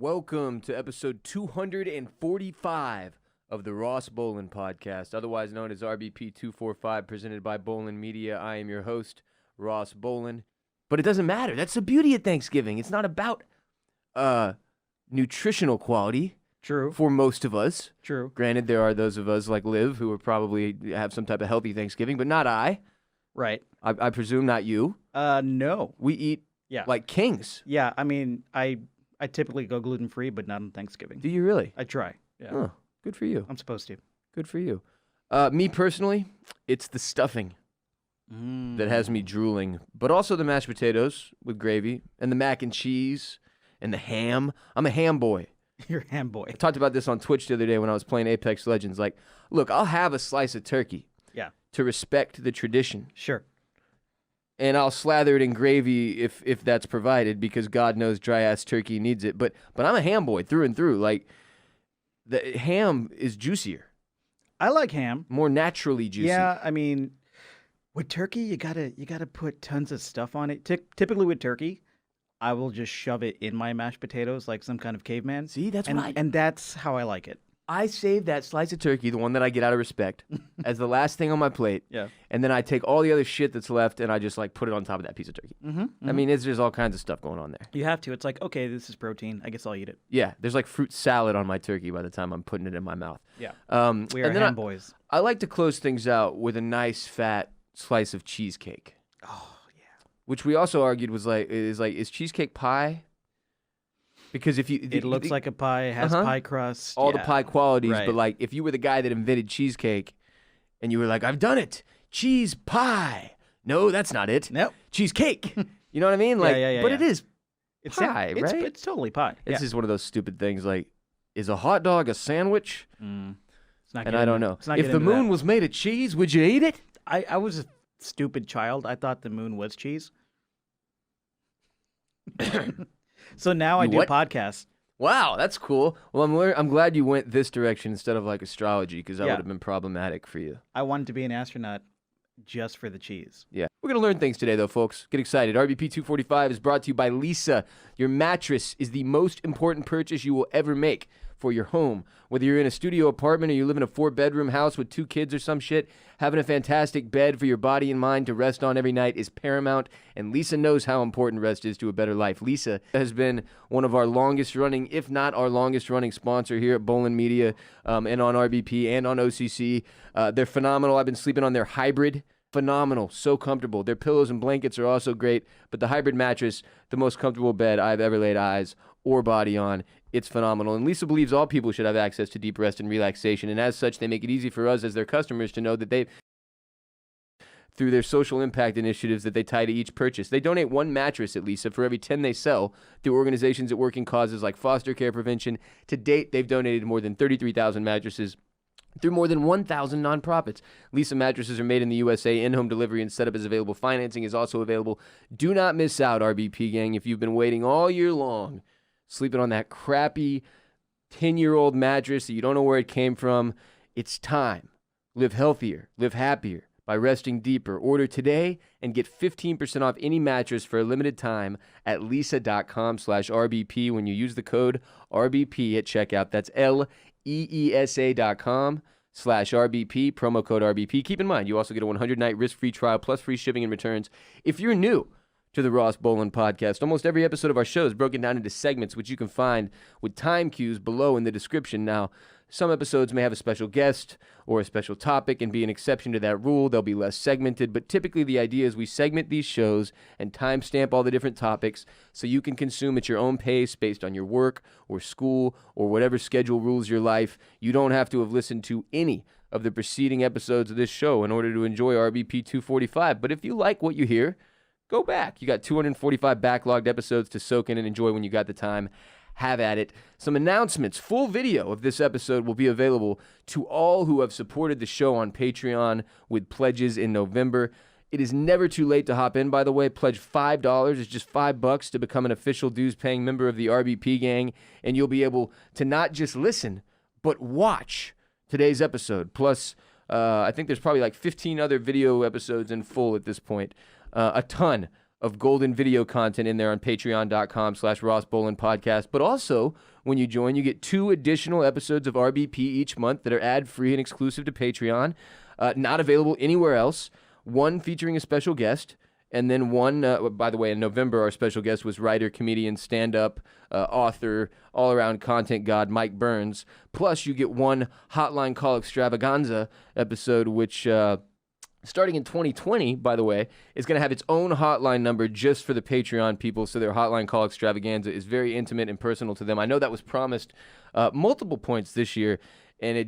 Welcome to episode 245 of the Ross Bolen Podcast, otherwise known as RBP 245, presented by Bolen Media. I am your host, Ross Bolen. But it doesn't matter. That's the beauty of Thanksgiving. It's not about nutritional quality. True. For most of us. True. Granted, there are those of us like Liv who would probably have some type of healthy Thanksgiving, but not I. Right. I presume not you. No. We eat like kings. Yeah, I mean, I typically go gluten-free, but not on Thanksgiving. Do you really? I try. Yeah. Oh, good for you. I'm supposed to. Good for you. Me personally, it's the stuffing that has me drooling, but also the mashed potatoes with gravy and the mac and cheese and the ham. I'm a ham boy. You're a ham boy. I talked about this on Twitch the other day when I was playing Apex Legends. Like, look, I'll have a slice of turkey to respect the tradition. Sure. And I'll slather it in gravy if that's provided, because God knows dry-ass turkey needs it. But I'm a ham boy through and through. Like, the ham is juicier. I like ham. More naturally juicy. Yeah, I mean, with turkey, you gotta put tons of stuff on it. Typically with turkey, I will just shove it in my mashed potatoes like some kind of caveman. See, that's and that's how I like it. I save that slice of turkey, the one that I get out of respect, as the last thing on my plate. Yeah. And then I take all the other shit that's left and I just like put it on top of that piece of turkey. I mean, there's all kinds of stuff going on there. You have to. It's like, okay, this is protein. I guess I'll eat it. Yeah, there's like fruit salad on my turkey by the time I'm putting it in my mouth. Yeah. We are ham boys. I like to close things out with a nice fat slice of cheesecake. Oh, yeah. Which we also argued is cheesecake pie? Because if you... It looks like a pie, it has pie crust. All the pie qualities, right. But like if you were the guy that invented cheesecake and you were like, I've done it, cheese pie. No, that's not it. Nope. Cheesecake. You know what I mean? Like, but it is pie, right? It's totally pie. It's just one of those stupid things like, is a hot dog a sandwich? It's not and I don't know. If the moon was made of cheese, would you eat it? I was a stupid child. I thought the moon was cheese. So now I do podcasts. Wow, that's cool. Well, I'm glad you went this direction instead of like astrology, because that would have been problematic for you. I wanted to be an astronaut just for the cheese. Yeah. We're going to learn things today, though, folks. Get excited. RBP 245 is brought to you by Leesa. Your mattress is the most important purchase you will ever make for your home. Whether you're in a studio apartment or you live in a 4-bedroom house with 2 kids or some shit, having a fantastic bed for your body and mind to rest on every night is paramount, and Leesa knows how important rest is to a better life. Leesa has been one of our longest-running, if not our longest-running sponsor here at Bolen Media and on RBP and on OCC. They're phenomenal. I've been sleeping on their hybrid. Phenomenal. So comfortable. Their pillows and blankets are also great, but the hybrid mattress, the most comfortable bed I've ever laid eyes or body on. It's phenomenal. And Leesa believes all people should have access to deep rest and relaxation. And as such, they make it easy for us as their customers to know that through their social impact initiatives that they tie to each purchase. They donate 1 mattress at Leesa for every 10 they sell through organizations that work in causes like foster care prevention. To date, they've donated more than 33,000 mattresses through more than 1,000 nonprofits. Leesa mattresses are made in the USA. In-home delivery and setup is available. Financing is also available. Do not miss out, RBP gang. If you've been waiting all year long, sleeping on that crappy 10-year-old mattress that you don't know where it came from, it's time. Live healthier, live happier by resting deeper. Order today and get 15% off any mattress for a limited time at leesa.com/RBP when you use the code RBP at checkout. That's LEESA.com/RBP, promo code RBP. Keep in mind, you also get a 100-night risk-free trial plus free shipping and returns. If you're new to the Ross Bolen Podcast, almost every episode of our show is broken down into segments, which you can find with time cues below in the description. Now, some episodes may have a special guest or a special topic and be an exception to that rule. They'll be less segmented, but typically the idea is we segment these shows and timestamp all the different topics so you can consume at your own pace based on your work or school or whatever schedule rules your life. You don't have to have listened to any of the preceding episodes of this show in order to enjoy RBP 245. But if you like what you hear, go back. You got 245 backlogged episodes to soak in and enjoy when you got the time. Have at it. Some announcements. Full video of this episode will be available to all who have supported the show on Patreon with pledges in November. It is never too late to hop in, by the way. Pledge $5. It's just $5 to become an official dues-paying member of the RBP gang, and you'll be able to not just listen, but watch today's episode. Plus, I think there's probably like 15 other video episodes in full at this point. A ton of golden video content in there on patreon.com/Ross Bolen Podcast. But also, when you join, you get 2 additional episodes of RBP each month that are ad-free and exclusive to Patreon, not available anywhere else. One featuring a special guest, and then one, by the way, in November, our special guest was writer, comedian, stand-up, author, all-around content god, Mike Burns. Plus, you get one Hotline Call Extravaganza episode, which... starting in 2020, by the way, is going to have its own hotline number just for the Patreon people, so their Hotline Call Extravaganza is very intimate and personal to them. I know that was promised multiple points this year, and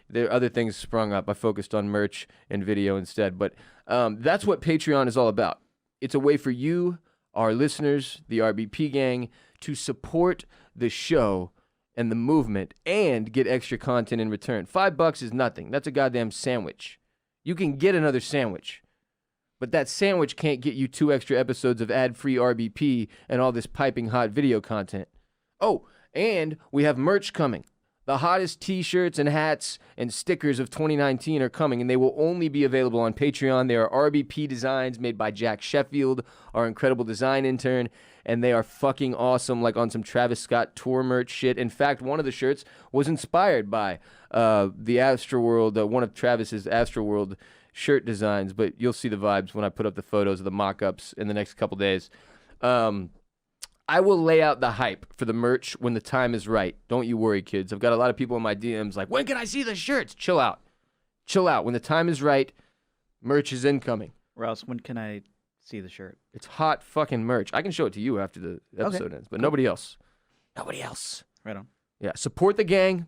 there are other things sprung up. I focused on merch and video instead, but that's what Patreon is all about. It's a way for you, our listeners, the RBP gang, to support the show and the movement and get extra content in return. $5 is nothing. That's a goddamn sandwich. You can get another sandwich, but that sandwich can't get you 2 extra episodes of ad-free RBP and all this piping hot video content. Oh, and we have merch coming. The hottest t-shirts and hats and stickers of 2019 are coming, and they will only be available on Patreon. They are RBP designs made by Jack Sheffield, our incredible design intern, and they are fucking awesome, like on some Travis Scott tour merch shit. In fact, one of the shirts was inspired by the Astroworld, one of Travis's Astroworld shirt designs, but you'll see the vibes when I put up the photos of the mock-ups in the next couple days. I will lay out the hype for the merch when the time is right. Don't you worry, kids. I've got a lot of people in my DMs like, when can I see the shirts? Chill out. Chill out. When the time is right, merch is incoming. Ross, when can I see the shirt? It's hot fucking merch. I can show it to you after the episode ends, but nobody else. Nobody else. Right on. Yeah, support the gang.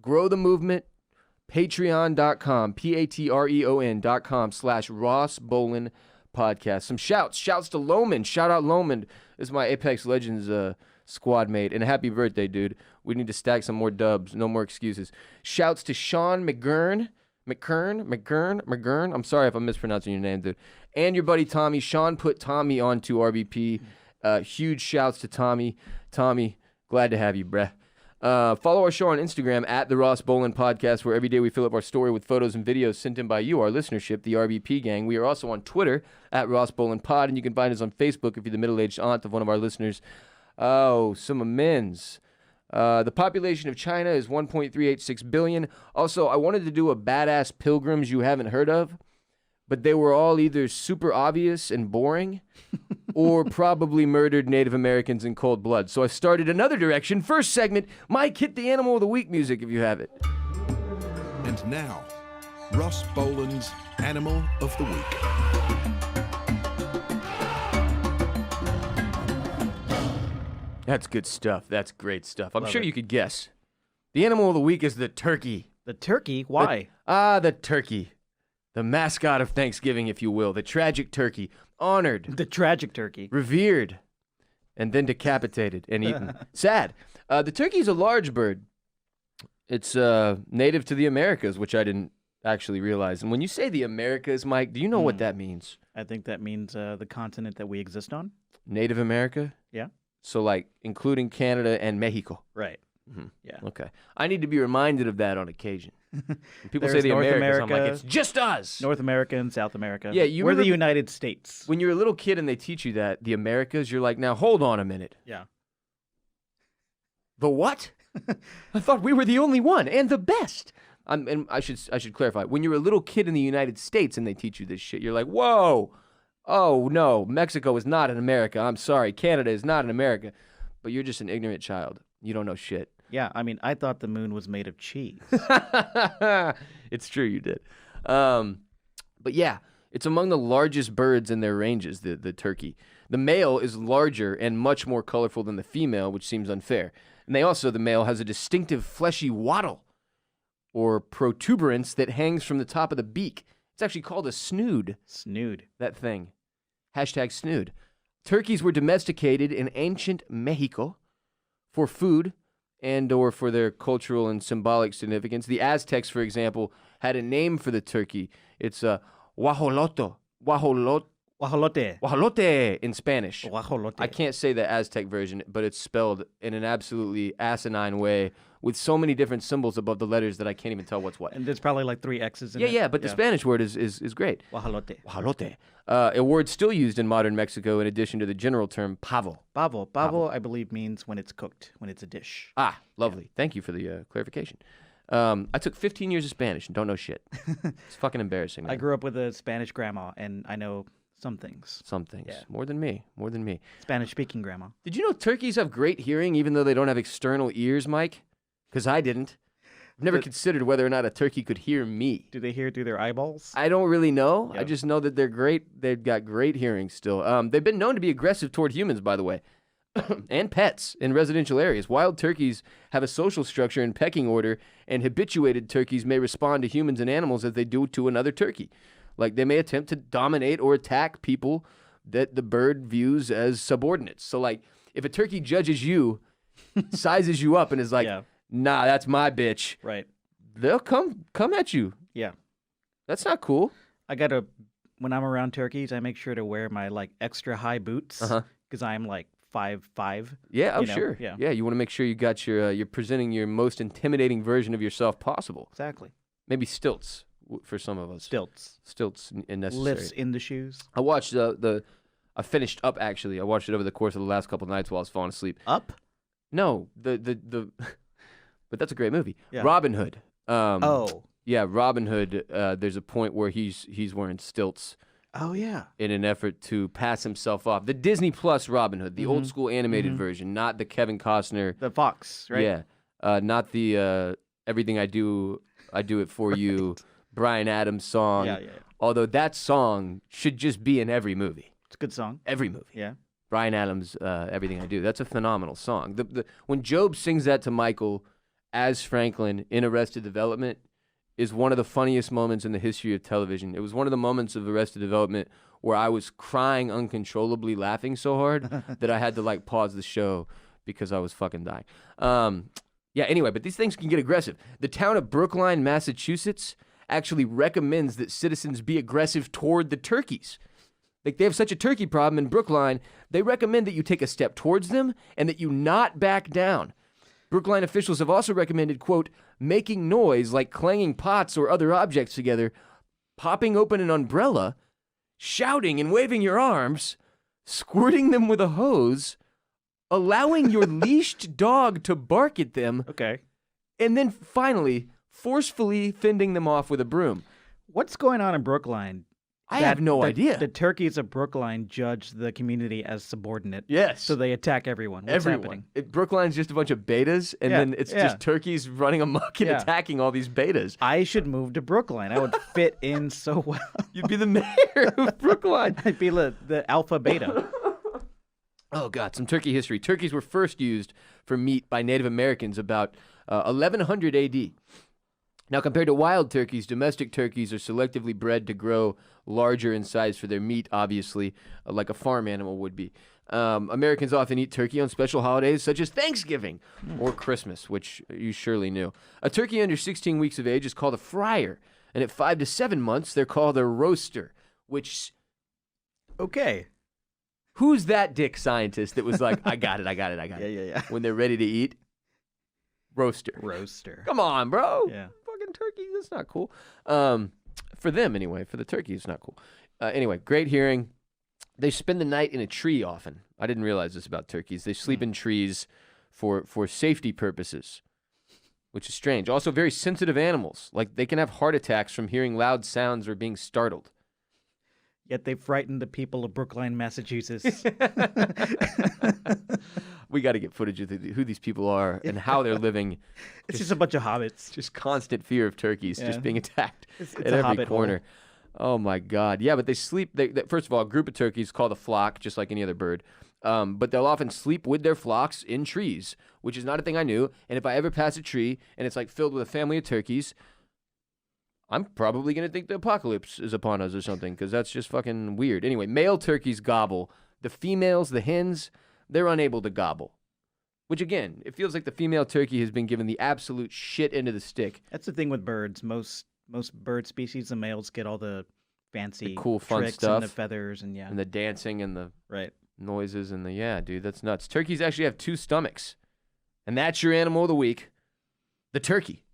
Grow the movement. Patreon.com, Patreon.com/Ross Bolen Podcast. Some shouts. Shouts to Loman. Shout out Loman. This is my Apex Legends squad mate. And happy birthday, dude. We need to stack some more dubs. No more excuses. Shouts to Sean McGurn. I'm sorry if I'm mispronouncing your name, dude. And your buddy Tommy. Sean put Tommy onto RBP. Huge shouts to Tommy. Tommy, glad to have you, bruh. Follow our show on Instagram at the Ross Bolen Podcast, where every day we fill up our story with photos and videos sent in by you, our listenership, the RBP gang. We are also on Twitter at Ross Bolen Pod, and you can find us on Facebook if you're the middle-aged aunt of one of our listeners. Oh, some amends. The population of China is 1.386 billion. Also, I wanted to do a badass pilgrims you haven't heard of, but they were all either super obvious and boring or probably murdered Native Americans in cold blood. So I started another direction. First segment, Mike, hit the Animal of the Week music if you have it. And now, Ross Bolen's Animal of the Week. That's good stuff. That's great stuff. I'm sure you could guess. The Animal of the Week is the turkey. The turkey? Why? The turkey. The mascot of Thanksgiving, if you will. The tragic turkey. Honored. The tragic turkey. Revered. And then decapitated and eaten. Sad. The turkey is a large bird. It's native to the Americas, which I didn't actually realize. And when you say the Americas, Mike, do you know what that means? I think that means the continent that we exist on. Native America? Yeah. So, like, including Canada and Mexico. Right. Mm-hmm. Yeah. Okay. I need to be reminded of that on occasion. When people say There's the North Americas, I'm America, like, it's just us. North America and South America. Yeah, we're the United States. When you're a little kid and they teach you that, the Americas, you're like, now hold on a minute. Yeah. The what? I thought we were the only one and the best. And I should clarify. When you're a little kid in the United States and they teach you this shit, you're like, whoa. Oh, no, Mexico is not in America. I'm sorry. Canada is not in America. But you're just an ignorant child. You don't know shit. Yeah, I mean, I thought the moon was made of cheese. It's true, you did. But yeah, it's among the largest birds in their ranges, the turkey. The male is larger and much more colorful than the female, which seems unfair. And the male has a distinctive fleshy wattle or protuberance that hangs from the top of the beak. It's actually called a snood. Snood. That thing. Hashtag snood. Turkeys were domesticated in ancient Mexico for food and or for their cultural and symbolic significance. The Aztecs, for example, had a name for the turkey. It's guajolote. Guajolote. Guajolote in Spanish. Guajolote. I can't say the Aztec version, but it's spelled in an absolutely asinine way with so many different symbols above the letters that I can't even tell what's what. And there's probably like 3 X's in Yeah, it. yeah, but the Spanish word is great. Guajolote. Guajolote. A word still used in modern Mexico in addition to the general term pavo. Pavo. Pavo, I believe, means when it's cooked, when it's a dish. Ah, lovely. Thank you for the clarification. I took 15 years of Spanish and don't know shit. It's fucking embarrassing. I Man. grew up with a Spanish grandma, and I know some things. Some things. Yeah. More than me. More than me. Spanish-speaking grandma. Did you know turkeys have great hearing even though they don't have external ears, Mike? Because I didn't. I've never considered whether or not a turkey could hear me. Do they hear through their eyeballs? I don't really know. I Yep. just know that they're great. They've got great hearing still. They've been known to be aggressive toward humans, by the way, and pets in residential areas. Wild turkeys have a social structure and pecking order, and habituated turkeys may respond to humans and animals as they do to another turkey. Like they may attempt to dominate or attack people that the bird views as subordinates. So like if a turkey judges you, sizes you up and is like, Yeah. nah, that's my bitch, Right. they'll come at you. Yeah. That's not cool. When I'm around turkeys, I make sure to wear my like extra high boots because I'm like 5'5". Yeah, you know, sure. yeah. You want to make sure you got you're presenting your most intimidating version of yourself possible. Exactly. Maybe stilts for some of us. Stilts. Stilts and necessary. Lifts in the shoes. I watched I finished Up actually. I watched it over the course of the last couple of nights while I was falling asleep. Up? No, the but that's a great movie. Yeah. Robin Hood. Oh. Yeah, Robin Hood. There's a point where he's wearing stilts Oh, yeah. in an effort to pass himself off. The Disney Plus Robin Hood, the old Mhm. school animated Mhm. version, not the Kevin Costner. The fox, right? Yeah, not the Everything I Do It For You, Bryan Adams song. Yeah. Although that song should just be in every movie. It's a good song. Every movie. Yeah. Bryan Adams, Everything I Do. That's a phenomenal song. When Job sings that to Michael as Franklin in Arrested Development is one of the funniest moments in the history of television. It was one of the moments of Arrested Development where I was crying uncontrollably, laughing so hard that I had to like pause the show because I was fucking dying. Yeah, anyway, but these things can get aggressive. The town of Brookline, Massachusetts actually recommends that citizens be aggressive toward the turkeys. Like they have such a turkey problem in Brookline, they recommend that you take a step towards them and that you not back down. Brookline officials have also recommended, quote, making noise like clanging pots or other objects together, popping open an umbrella, shouting and waving your arms, squirting them with a hose, allowing your leashed dog to bark at them, Okay. and then finally forcefully fending them off with a broom. What's going on in Brookline? I have no idea. The turkeys of Brookline judge the community as subordinate. Yes. So they attack everyone. What's happening? Brookline's just a bunch of betas, and Yeah, then it's yeah. just turkeys running amok and Yeah. attacking all these betas. I should move to Brookline. I would fit in so well. You'd be the mayor of Brookline. I'd be the alpha beta. Oh, God, some turkey history. Turkeys were first used for meat by Native Americans about 1100 AD. Now, compared to wild turkeys, domestic turkeys are selectively bred to grow larger in size for their meat, obviously, like a farm animal would be. Americans often eat turkey on special holidays such as Thanksgiving or Christmas, which you surely knew. A turkey under 16 weeks of age is called a fryer, and at 5 to 7 months, they're called a roaster, which... Okay. Who's that dick scientist that was like, I got it. Yeah. When they're ready to eat? Roaster. Roaster. Come on, bro. Yeah. Fucking turkey, that's not cool. For them, anyway. For the turkey, it's not cool. Anyway, great hearing. They spend the night in a tree often. I didn't realize this about turkeys. They sleep in trees for safety purposes, which is strange. Also, very sensitive animals. Like, they can have heart attacks from hearing loud sounds or being startled. Yet they frightened the people of Brookline, Massachusetts. We got to get footage of who these people are and how they're living. It's just a bunch of hobbits. Just constant fear of turkeys Yeah. just being attacked It's at a every hobbit corner. Oh my God. Yeah, but they sleep. First of all, a group of turkeys called a flock, just like any other bird. But they'll often sleep with their flocks in trees, which is not a thing I knew. And if I ever pass a tree and it's like filled with a family of turkeys, I'm probably going to think the apocalypse is upon us or something, because that's just fucking weird. Anyway, male turkeys gobble. The females, the hens, they're unable to gobble. Which, again, it feels like the female turkey has been given the absolute shit end of the stick. That's the thing with birds. Most bird species, the males get all the fancy, cool, fun tricks stuff. and the feathers and And the dancing and the right. noises and dude, that's nuts. Turkeys actually have 2 stomachs. And that's your animal of the week, the turkey.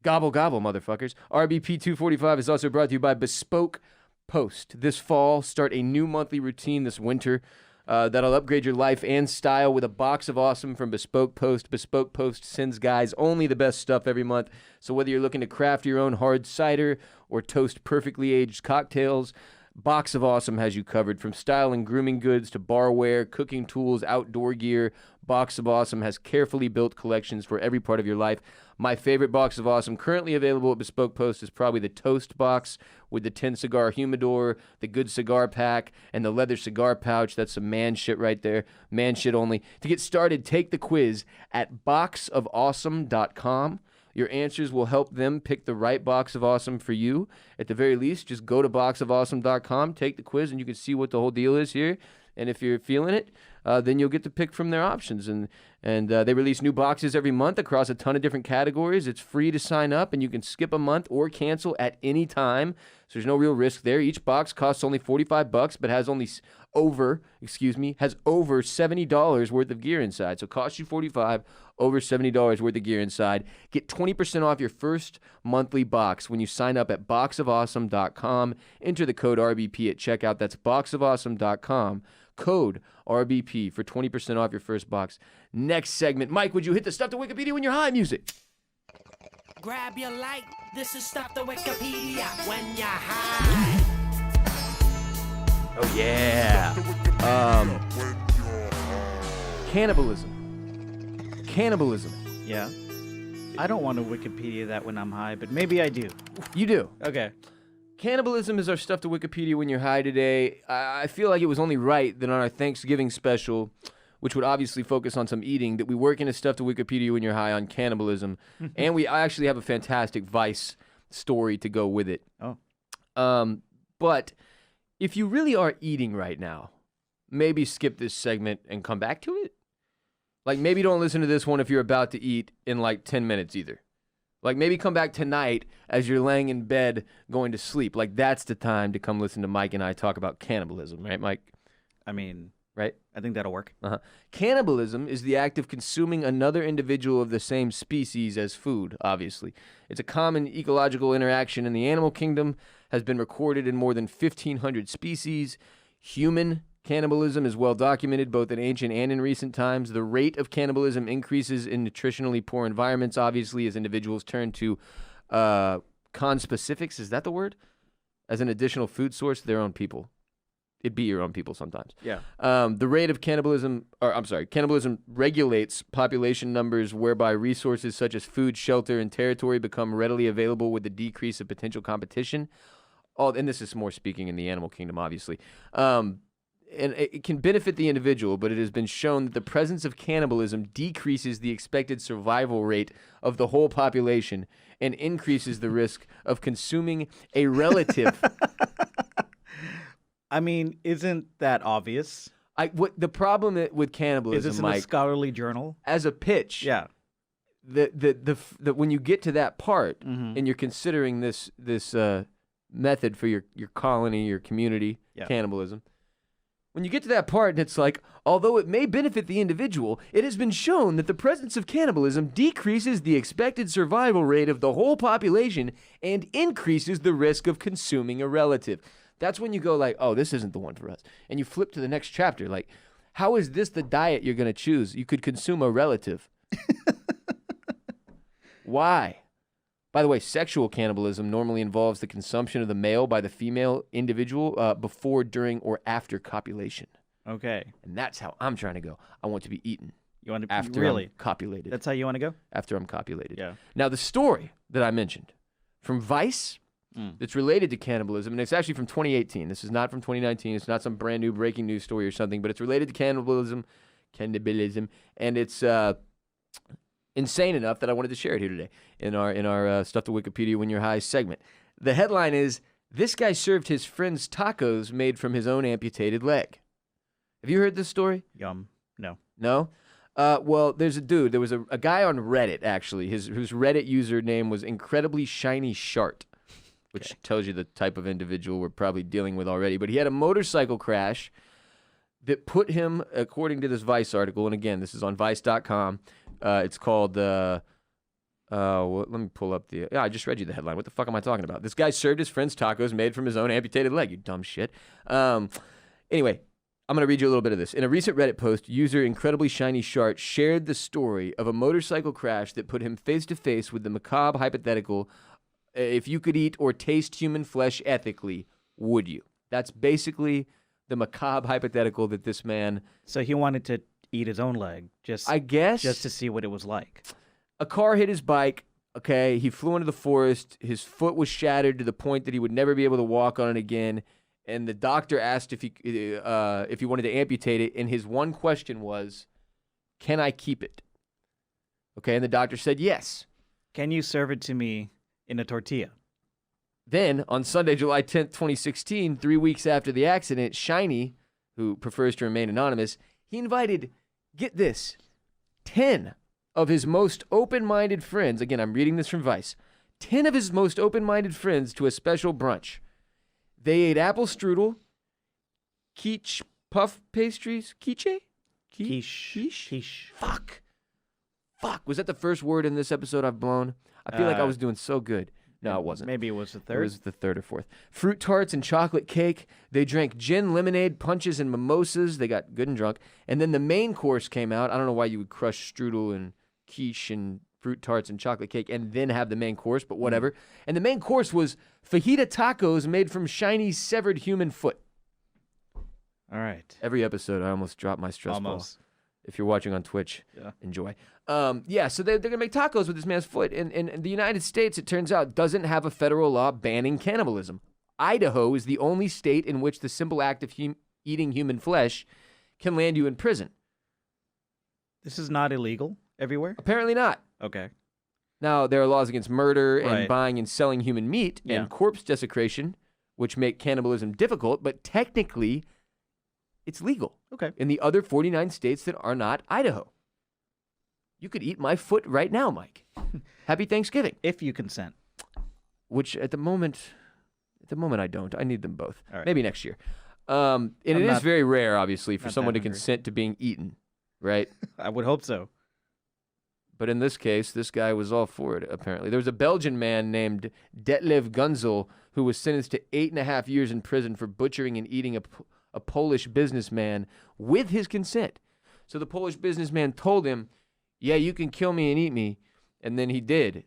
Gobble, gobble, motherfuckers. RBP 245 is also brought to you by Bespoke Post. This fall, start a new monthly routine this winter that'll upgrade your life and style with a box of awesome from Bespoke Post. Bespoke Post sends guys only the best stuff every month. So whether you're looking to craft your own hard cider or toast perfectly aged cocktails, Box of Awesome has you covered. From style and grooming goods to barware, cooking tools, outdoor gear, Box of Awesome has carefully built collections for every part of your life. My favorite Box of Awesome currently available at Bespoke Post is probably the Toast Box with the 10-cigar humidor, the Good Cigar Pack, and the leather cigar pouch. That's some man shit right there. Man shit only. To get started, take the quiz at boxofawesome.com. Your answers will help them pick the right Box of Awesome for you. At the very least, just go to boxofawesome.com, take the quiz, and you can see what the whole deal is here. And if you're feeling it, then you'll get to pick from their options. And they release new boxes every month across a ton of different categories. It's free to sign up, and you can skip a month or cancel at any time. So there's no real risk there. Each box costs only $45, but has over $70 worth of gear inside. So it costs you $45, over $70 worth of gear inside. Get 20% off your first monthly box when you sign up at boxofawesome.com. Enter the code RBP at checkout. That's boxofawesome.com. Code RBP for 20% off your first box. Next segment. Mike, would you hit the Stuff to Wikipedia when you're high music? Grab your light. This is Stuff to Wikipedia when you're high. Oh, yeah. Cannibalism. Yeah. I don't want to Wikipedia that when I'm high, but maybe I do. You do. Okay. Cannibalism is our Stuff to Wikipedia when you're high today. I feel like it was only right that on our Thanksgiving special, which would obviously focus on some eating, that we work into Stuff to Wikipedia when you're high on cannibalism. And I actually have a fantastic Vice story to go with it. Oh. But if you really are eating right now, maybe skip this segment and come back to it. Like, maybe don't listen to this one if you're about to eat in like 10 minutes either. Like, maybe come back tonight as you're laying in bed going to sleep. Like, that's the time to come listen to Mike and I talk about cannibalism, right, Mike? I mean, right? I think that'll work. Cannibalism is the act of consuming another individual of the same species as food, obviously. It's a common ecological interaction in the animal kingdom, has been recorded in more than 1,500 species. Human cannibalism is well documented both in ancient and in recent times. The rate of cannibalism increases in nutritionally poor environments, obviously, as individuals turn to conspecifics, is that the word? As an additional food source to their own people. It'd be your own people sometimes. Yeah. The rate of cannibalism regulates population numbers whereby resources such as food, shelter, and territory become readily available with the decrease of potential competition. And this is more speaking in the animal kingdom, obviously. And it can benefit the individual, but it has been shown that the presence of cannibalism decreases the expected survival rate of the whole population and increases the risk of consuming a relative. I mean, isn't that obvious? The problem with cannibalism, Is this in Mike, a scholarly journal? as a pitch, Yeah. the when you get to that part Mhm. and you're considering this method for your colony, your community, Yeah. cannibalism. When you get to that part and it's like, although it may benefit the individual, it has been shown that the presence of cannibalism decreases the expected survival rate of the whole population and increases the risk of consuming a relative. That's when you go like, oh, this isn't the one for us. And you flip to the next chapter. Like, how is this the diet you're going to choose? You could consume a relative. Why? By the way, sexual cannibalism normally involves the consumption of the male by the female individual before, during, or after copulation. Okay. And that's how I'm trying to go. I want to be eaten You want to after really? I'm copulated. That's how you want to go? After I'm copulated. Yeah. Now, the story that I mentioned from Vice that's related to cannibalism, and it's actually from 2018. This is not from 2019. It's not some brand new breaking news story or something, but it's related to cannibalism, and it's insane enough that I wanted to share it here today in our Stuff to Wikipedia When You're High segment. The headline is, "This guy served his friends tacos made from his own amputated leg." Have you heard this story? Yum. No. No? Well, there's a dude. There was a guy on Reddit, actually, whose Reddit username was Incredibly Shiny Shart. which tells you the type of individual we're probably dealing with already. But he had a motorcycle crash that put him, according to this Vice article, and again, this is on Vice.com. It's called, let me pull up the, I just read you the headline. What the fuck am I talking about? This guy served his friends tacos made from his own amputated leg, you dumb shit. Anyway, I'm going to read you a little bit of this. In a recent Reddit post, user Incredibly Shiny Shart shared the story of a motorcycle crash that put him face-to-face with the macabre hypothetical, if you could eat or taste human flesh ethically, would you? That's basically the macabre hypothetical that this man... So he wanted to eat his own leg, I guess. just to see what it was like. A car hit his bike, okay? He flew into the forest. His foot was shattered to the point that he would never be able to walk on it again. And the doctor asked if he wanted to amputate it, and his one question was, can I keep it? Okay, and the doctor said yes. Can you serve it to me in a tortilla? Then, on Sunday, July 10th, 2016, 3 weeks after the accident, Shiny, who prefers to remain anonymous, he invited, get this, 10 of his most open-minded friends, again, I'm reading this from Vice, 10 of his most open-minded friends to a special brunch. They ate apple strudel, quiche puff pastries, quiche? Quiche. Fuck. Was that the first word in this episode I've blown? I feel like I was doing so good. No, it wasn't. Maybe it was the It third. was the third or fourth. Fruit tarts and chocolate cake. They drank gin, lemonade, punches, and mimosas. They got good and drunk. And then the main course came out. I don't know why you would crush strudel and quiche and fruit tarts and chocolate cake and then have the main course, but whatever. And the main course was fajita tacos made from Shiny's severed human foot. All right. Every episode, I almost drop my stress ball. If you're watching on Twitch, enjoy. So they're going to make tacos with this man's foot. And the United States, it turns out, doesn't have a federal law banning cannibalism. Idaho is the only state in which the simple act of eating human flesh can land you in prison. This is not illegal everywhere? Apparently not. Okay. Now, there are laws against murder and Right. buying and selling human meat Yeah. and corpse desecration, which make cannibalism difficult, but technically, it's legal. Okay. In the other 49 states that are not Idaho. You could eat my foot right now, Mike. Happy Thanksgiving. If you consent. Which at the moment I don't. I need them both. All right. Maybe next year. And it is not- very rare, obviously, for not someone that to hungry. consent to being eaten, right? I would hope so. But in this case, this guy was all for it, apparently. There was a Belgian man named Detlev Gunzel who was sentenced to 8.5 years in prison for butchering and eating a Polish businessman with his consent. So the Polish businessman told him, yeah, you can kill me and eat me. And then he did.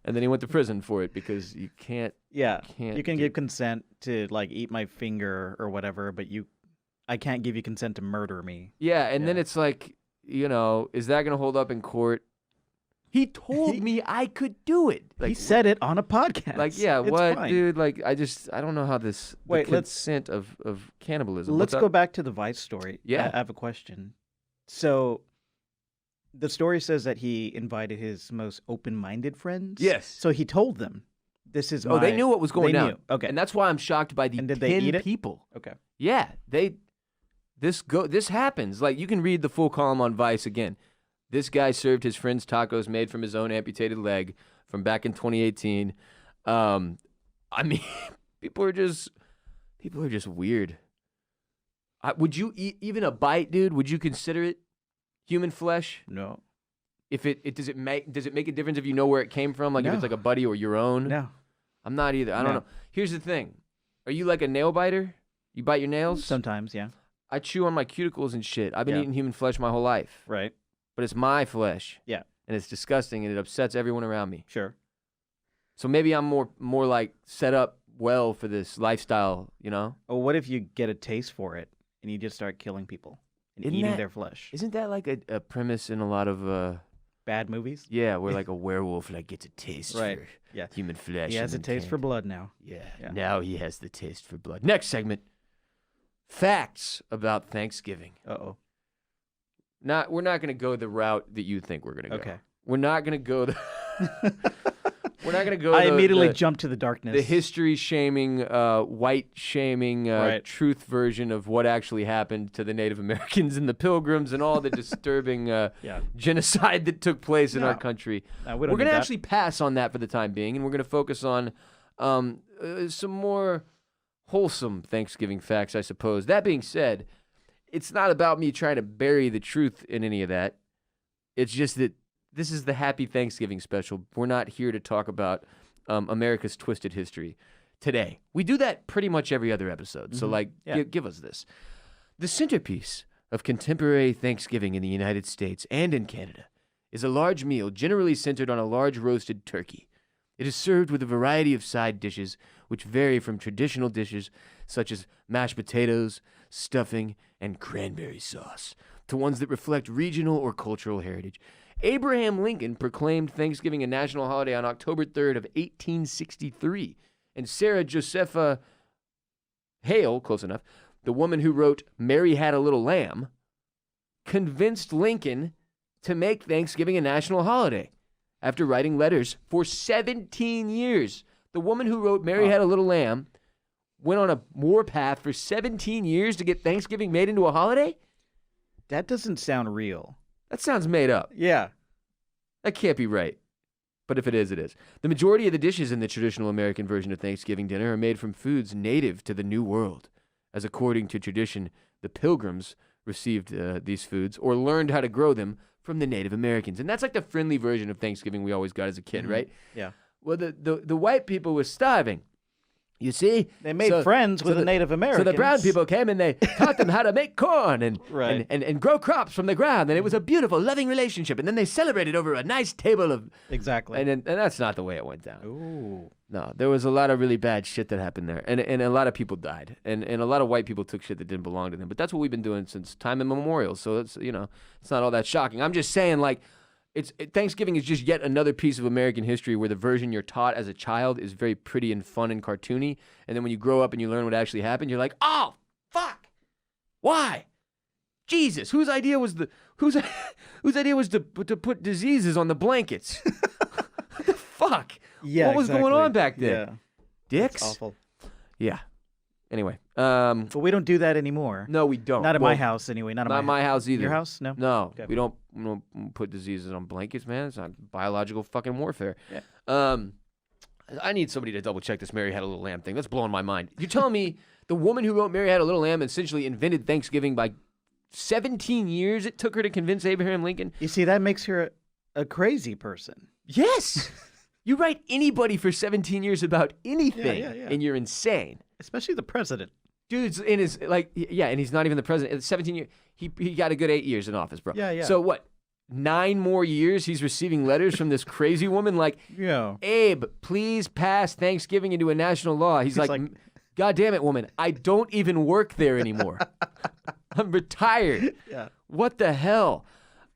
And then he went to prison for it because you can't. Yeah. Can't You can do- give consent to like eat my finger or whatever, but I can't give you consent to murder me. Yeah, and then Yeah. it's like, is that going to hold up in court? He told me I could do it. He said it on a podcast. Like, yeah, It's what, fine. dude? Like, I don't know how this, Wait, the let's- consent of cannibalism. Let's What's go up? back to the Vice story. Yeah. I have a question. So, the story says that he invited his most open-minded friends. Yes. So he told them, "This is my." Oh, they knew what was going they down. knew. Okay. And that's why I'm shocked by the And did 10 they eat it? people. Okay. Yeah, this happens. Like, you can read the full column on Vice again. This guy served his friends tacos made from his own amputated leg from back in 2018. I mean, people are just weird. Would you eat even a bite, dude? Would you consider it human flesh? No. If does it make a difference if you know where it came from? Like if No. it's like a buddy or your own? No. I'm not either. I don't No. know. Here's the thing. Are you like a nail biter? You bite your nails? Sometimes, yeah. I chew on my cuticles and shit. I've been Yeah. eating human flesh my whole life. Right. But it's my flesh. Yeah. And it's disgusting and it upsets everyone around me. Sure. So maybe I'm more like set up well for this lifestyle, you know? Or what if you get a taste for it and you just start killing people and Isn't eating that- their flesh? Isn't that like a premise in a lot of Bad movies? yeah, where like a werewolf like gets a taste Right. for Yeah. human flesh. He has a and then taste for can't. blood now. Yeah. Yeah. Now he has the taste for blood. Next segment. Facts about Thanksgiving. Uh-oh. We're not going to go the route that you think we're going to go. Okay. We're not going to go We're not gonna go. I immediately jumped to the darkness. The history shaming, white shaming, Right. truth version of what actually happened to the Native Americans and the Pilgrims and all the disturbing genocide that took place in our country. we don't We're need gonna that. actually pass on that for the time being, and we're gonna focus on some more wholesome Thanksgiving facts, I suppose. That being said, it's not about me trying to bury the truth in any of that. It's just that this is the Happy Thanksgiving special. We're not here to talk about America's twisted history today. We do that pretty much every other episode. So, give us this. The centerpiece of contemporary Thanksgiving in the United States and in Canada is a large meal generally centered on a large roasted turkey. It is served with a variety of side dishes, which vary from traditional dishes such as mashed potatoes, stuffing, and cranberry sauce, to ones that reflect regional or cultural heritage. Abraham Lincoln proclaimed Thanksgiving a national holiday on October 3rd of 1863, and Sarah Josepha Hale, close enough, the woman who wrote Mary Had a Little Lamb, convinced Lincoln to make Thanksgiving a national holiday. After writing letters for 17 years, the woman who wrote Mary Had a Little Lamb went on a warpath for 17 years to get Thanksgiving made into a holiday? That doesn't sound real. That sounds made up. Yeah. That can't be right. But if it is, it is. The majority of the dishes in the traditional American version of Thanksgiving dinner are made from foods native to the New World, as according to tradition, the Pilgrims received these foods or learned how to grow them from the Native Americans. And that's like the friendly version of Thanksgiving we always got as a kid, right? Yeah. Well, the white people were starving. You see? They made friends with the Native Americans. So the brown people came and they taught them how to make corn and grow crops from the ground. And it was a beautiful, loving relationship. And then they celebrated over a nice table of... Exactly. And that's not the way it went down. Ooh. No, there was a lot of really bad shit that happened there. And a lot of people died. And a lot of white people took shit that didn't belong to them. But that's what we've been doing since time immemorial. So it's, it's not all that shocking. I'm just saying, Thanksgiving is just yet another piece of American history where the version you're taught as a child is very pretty and fun and cartoony, and then when you grow up and you learn what actually happened, you're like, oh, fuck, why? Jesus, whose idea was to put diseases on the blankets? What the fuck? Yeah, what was going on back then? Yeah. Dicks? That's awful. Yeah. Anyway, but we don't do that anymore. no, we don't. Not at my house, anyway. Not Not my house either. Your house? No. No, Okay. we don't put diseases on blankets, man. It's not biological fucking warfare. Yeah. I need somebody to double check this Mary Had a Little Lamb thing. That's blowing my mind. You're telling me the woman who wrote Mary Had a Little Lamb essentially invented Thanksgiving by 17 years it took her to convince Abraham Lincoln? You see, that makes her a crazy person. Yes. You write anybody for 17 years about anything, yeah. and you're insane. Especially the president. Dude's in his, and he's not even the president. At 17 years, he got a good 8 years in office, bro. Yeah. So what, 9 more years he's receiving letters from this crazy woman like, Yeah. Abe, please pass Thanksgiving into a national law. He's like, God damn it, woman, I don't even work there anymore. I'm retired. Yeah. What the hell?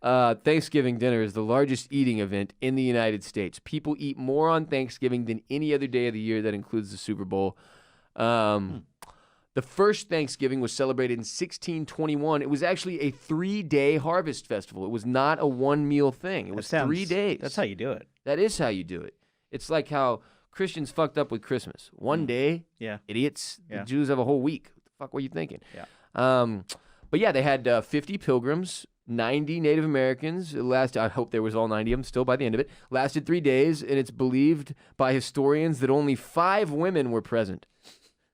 Thanksgiving dinner is the largest eating event in the United States. People eat more on Thanksgiving than any other day of the year. That includes the Super Bowl. The first Thanksgiving was celebrated in 1621. It was actually a 3-day harvest festival. It was not a one-meal thing. It was 3 days. That's how you do it. That is how you do it. It's like how Christians fucked up with Christmas. One day, Yeah. idiots. Yeah. The Jews have a whole week. What the fuck were you thinking? Yeah. But yeah, they had 50 pilgrims, 90 Native Americans. I hope there was all 90 of them still by the end of it. Lasted 3 days, and it's believed by historians that only 5 women were present.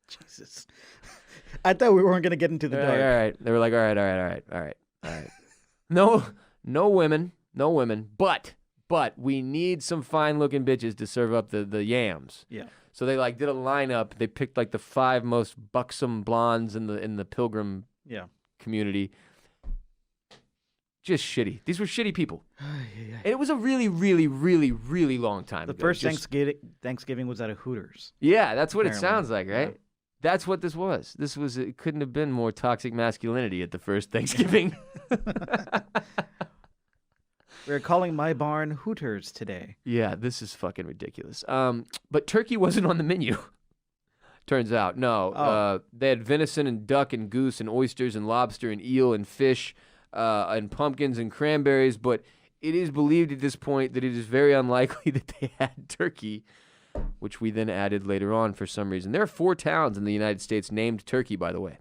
Jesus. I thought we weren't going to get into the dark. All right. They were like, all right. No women, but we need some fine-looking bitches to serve up the yams. Yeah. So they did a lineup. They picked the 5 most buxom blondes in the pilgrim community. Just shitty. These were shitty people. And it was a really, really, really, really long time The ago. first Thanksgiving was at a Hooters. Yeah, that's what it Apparently. sounds like, right? Yeah. That's what this was. It couldn't have been more toxic masculinity at the first Thanksgiving. We're calling my barn Hooters today. Yeah, this is fucking ridiculous. But turkey wasn't on the menu. Turns out, no. Oh. They had venison and duck and goose and oysters and lobster and eel and fish and pumpkins and cranberries, but it is believed at this point that it is very unlikely that they had turkey, which we then added later on for some reason. There are 4 towns in the United States named Turkey, by the way.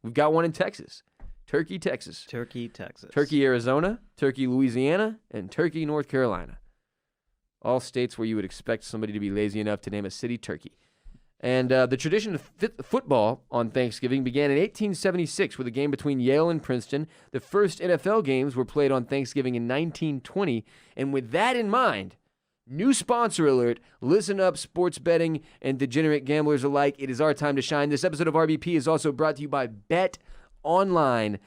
We've got one in Texas. Turkey, Texas. Turkey, Texas. Turkey, Arizona. Turkey, Louisiana. And Turkey, North Carolina. All states where you would expect somebody to be lazy enough to name a city Turkey. And the tradition of football on Thanksgiving began in 1876 with a game between Yale and Princeton. The first NFL games were played on Thanksgiving in 1920. And with that in mind, new sponsor alert, listen up, sports betting and degenerate gamblers alike. It is our time to shine. This episode of RBP is also brought to you by BetOnline.ag.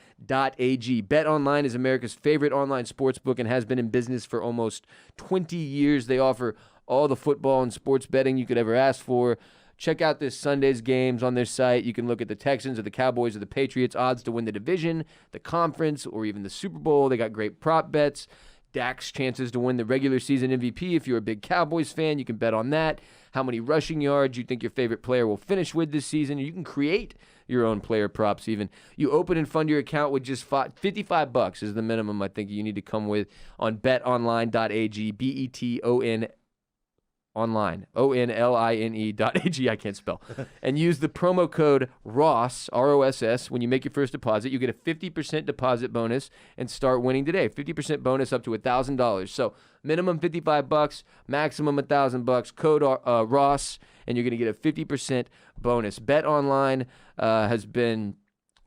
BetOnline is America's favorite online sportsbook and has been in business for almost 20 years. They offer all the football and sports betting you could ever ask for. Check out this Sunday's games on their site. You can look at the Texans or the Cowboys or the Patriots, odds to win the division, the conference, or even the Super Bowl. They got great prop bets. Dak's chances to win the regular season MVP. If you're a big Cowboys fan, you can bet on that. How many rushing yards you think your favorite player will finish with this season. You can create your own player props even. You open and fund your account with just $55 is the minimum I think you need to come with on betonline.ag, BETON online, ONLINE.ag, I can't spell, and use the promo code ROSS, ROSS, when you make your first deposit. You get a 50% deposit bonus and start winning today. 50% bonus up to $1,000. So minimum $55, maximum $1,000, code ROSS, and you're going to get a 50% bonus. BetOnline has been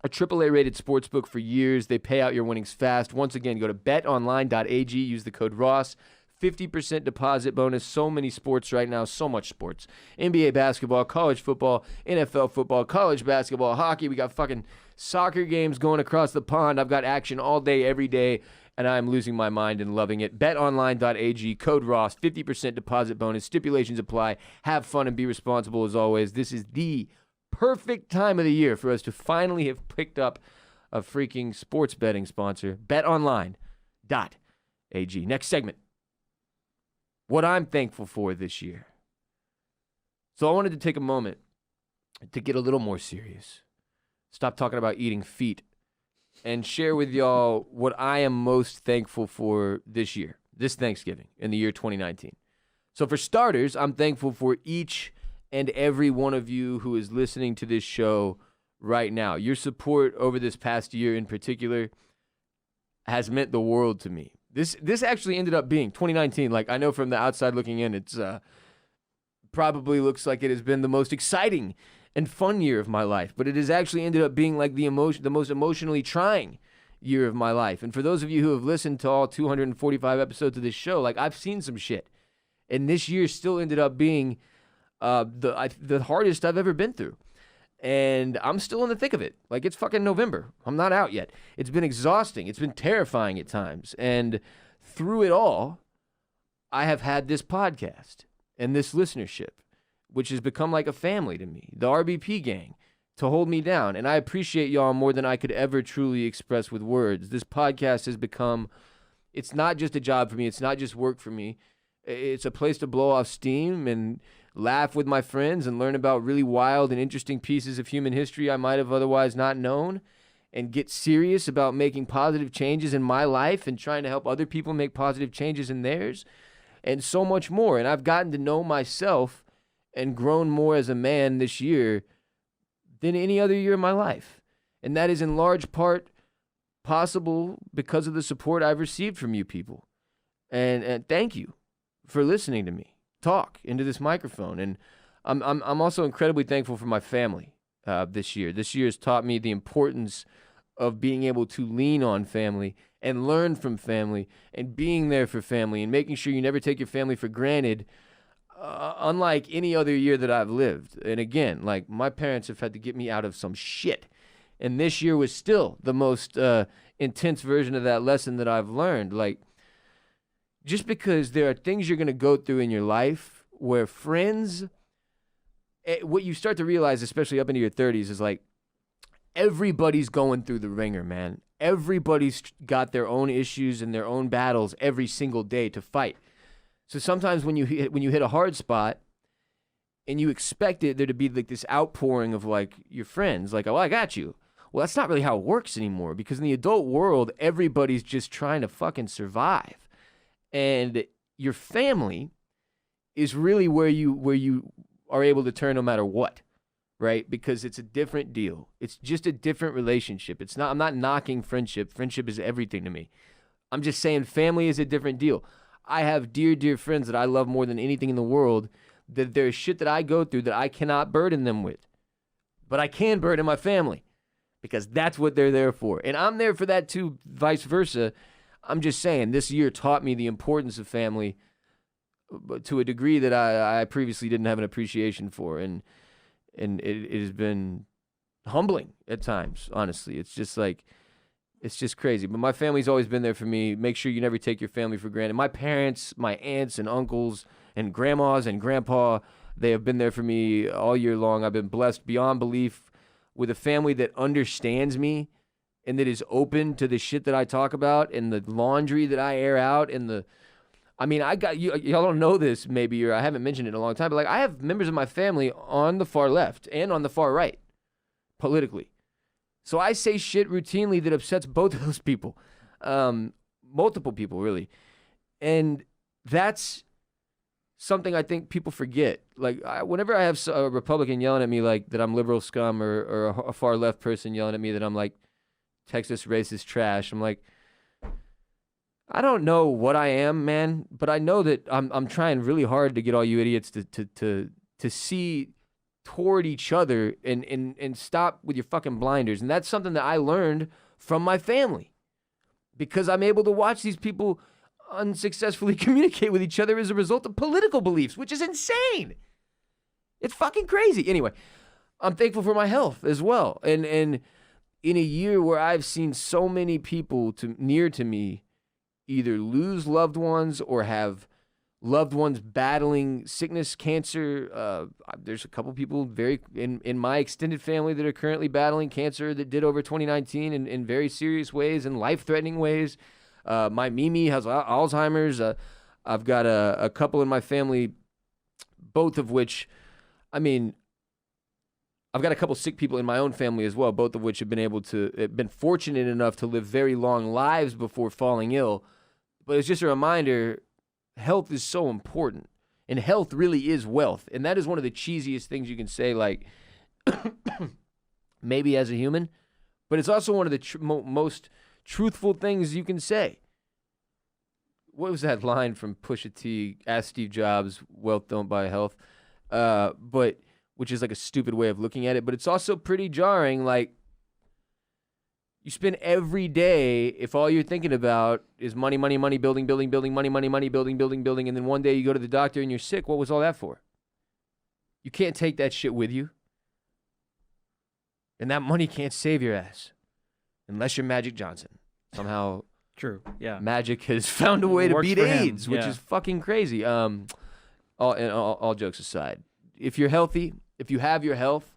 a AAA rated sportsbook for years. They pay out your winnings fast. Once again, go to betonline.ag, use the code ROSS. 50% deposit bonus. So many sports right now, so much sports. NBA basketball, college football, NFL football, college basketball, hockey. We got fucking soccer games going across the pond. I've got action all day, every day, and I'm losing my mind and loving it. BetOnline.ag, code ROSS, 50% deposit bonus. Stipulations apply. Have fun and be responsible as always. This is the perfect time of the year for us to finally have picked up a freaking sports betting sponsor. BetOnline.ag. Next segment. What I'm thankful for this year. So I wanted to take a moment to get a little more serious. Stop talking about eating feet and share with y'all what I am most thankful for this year, this Thanksgiving in the year 2019. So for starters, I'm thankful for each and every one of you who is listening to this show right now. Your support over this past year in particular has meant the world to me. This actually ended up being 2019. Like, I know from the outside looking in, it's probably looks like it has been the most exciting and fun year of my life, but it has actually ended up being like the most emotionally trying year of my life. And for those of you who have listened to all 245 episodes of this show, like, I've seen some shit, and this year still ended up being the hardest I've ever been through. And I'm still in the thick of it. Like, it's fucking November. I'm not out yet. It's been exhausting. It's been terrifying at times. And through it all, I have had this podcast and this listenership, which has become like a family to me, the RBP gang, to hold me down. And I appreciate y'all more than I could ever truly express with words. This podcast has become, it's not just a job for me. It's not just work for me. It's a place to blow off steam and laugh with my friends and learn about really wild and interesting pieces of human history I might have otherwise not known, and get serious about making positive changes in my life and trying to help other people make positive changes in theirs, and so much more. And I've gotten to know myself and grown more as a man this year than any other year in my life. And that is in large part possible because of the support I've received from you people. And thank you for listening to me talk into this microphone. And I'm also incredibly thankful for my family this year. This year has taught me the importance of being able to lean on family and learn from family and being there for family and making sure you never take your family for granted, unlike any other year that I've lived. And again, like, my parents have had to get me out of some shit. And this year was still the most intense version of that lesson that I've learned. Like, just because there are things you're going to go through in your life where friends, what you start to realize, especially up into your 30s, is like, everybody's going through the ringer, man. Everybody's got their own issues and their own battles every single day to fight. So sometimes when you hit a hard spot and you expect there to be like this outpouring of like your friends, like, oh, I got you. Well, that's not really how it works anymore, because in the adult world, everybody's just trying to fucking survive. And your family is really where you are able to turn no matter what, right? Because it's a different deal. It's just a different relationship. I'm not knocking friendship. Friendship is everything to me. I'm just saying family is a different deal. I have dear, dear friends that I love more than anything in the world, that there's shit that I go through that I cannot burden them with. But I can burden my family because that's what they're there for. And I'm there for that too, vice versa. I'm just saying this year taught me the importance of family to a degree that I previously didn't have an appreciation for. And it has been humbling at times, honestly. It's just crazy. But my family's always been there for me. Make sure you never take your family for granted. My parents, my aunts and uncles and grandmas and grandpa, they have been there for me all year long. I've been blessed beyond belief with a family that understands me and that is open to the shit that I talk about and the laundry that I air out and I got you. Y'all don't know this maybe, or I haven't mentioned it in a long time, but like I have members of my family on the far left and on the far right, politically. So I say shit routinely that upsets both of those people, multiple people really, and that's something I think people forget. Like whenever I have a Republican yelling at me like that I'm liberal scum, or a far left person yelling at me that I'm like Texas racist trash, I'm like, I don't know what I am, man, but I know that I'm trying really hard to get all you idiots to see toward each other and stop with your fucking blinders. And that's something that I learned from my family because I'm able to watch these people unsuccessfully communicate with each other as a result of political beliefs, which is insane. It's fucking crazy. Anyway, I'm thankful for my health as well. And in a year where I've seen so many people near to me either lose loved ones or have loved ones battling sickness, cancer. There's a couple people in my extended family that are currently battling cancer that did over 2019 in very serious ways and life-threatening ways. My Mimi has Alzheimer's. I've got a couple in my family, both of which, I've got a couple sick people in my own family as well, both of which have been fortunate enough to live very long lives before falling ill. But it's just a reminder, health is so important, and health really is wealth. And that is one of the cheesiest things you can say, like, maybe as a human, but it's also one of the most truthful things you can say. What was that line from Pusha T? Ask Steve Jobs, wealth don't buy health. Which is like a stupid way of looking at it, but it's also pretty jarring. Like, you spend every day, if all you're thinking about is money, money, money, building, building, building, money, money, money, building, building, building, and then one day you go to the doctor and you're sick. What was all that for? You can't take that shit with you. And that money can't save your ass. Unless you're Magic Johnson. Somehow, True. Yeah. Magic has found a way to beat AIDS, which Yeah. is fucking crazy. All jokes aside, if you're healthy, if you have your health,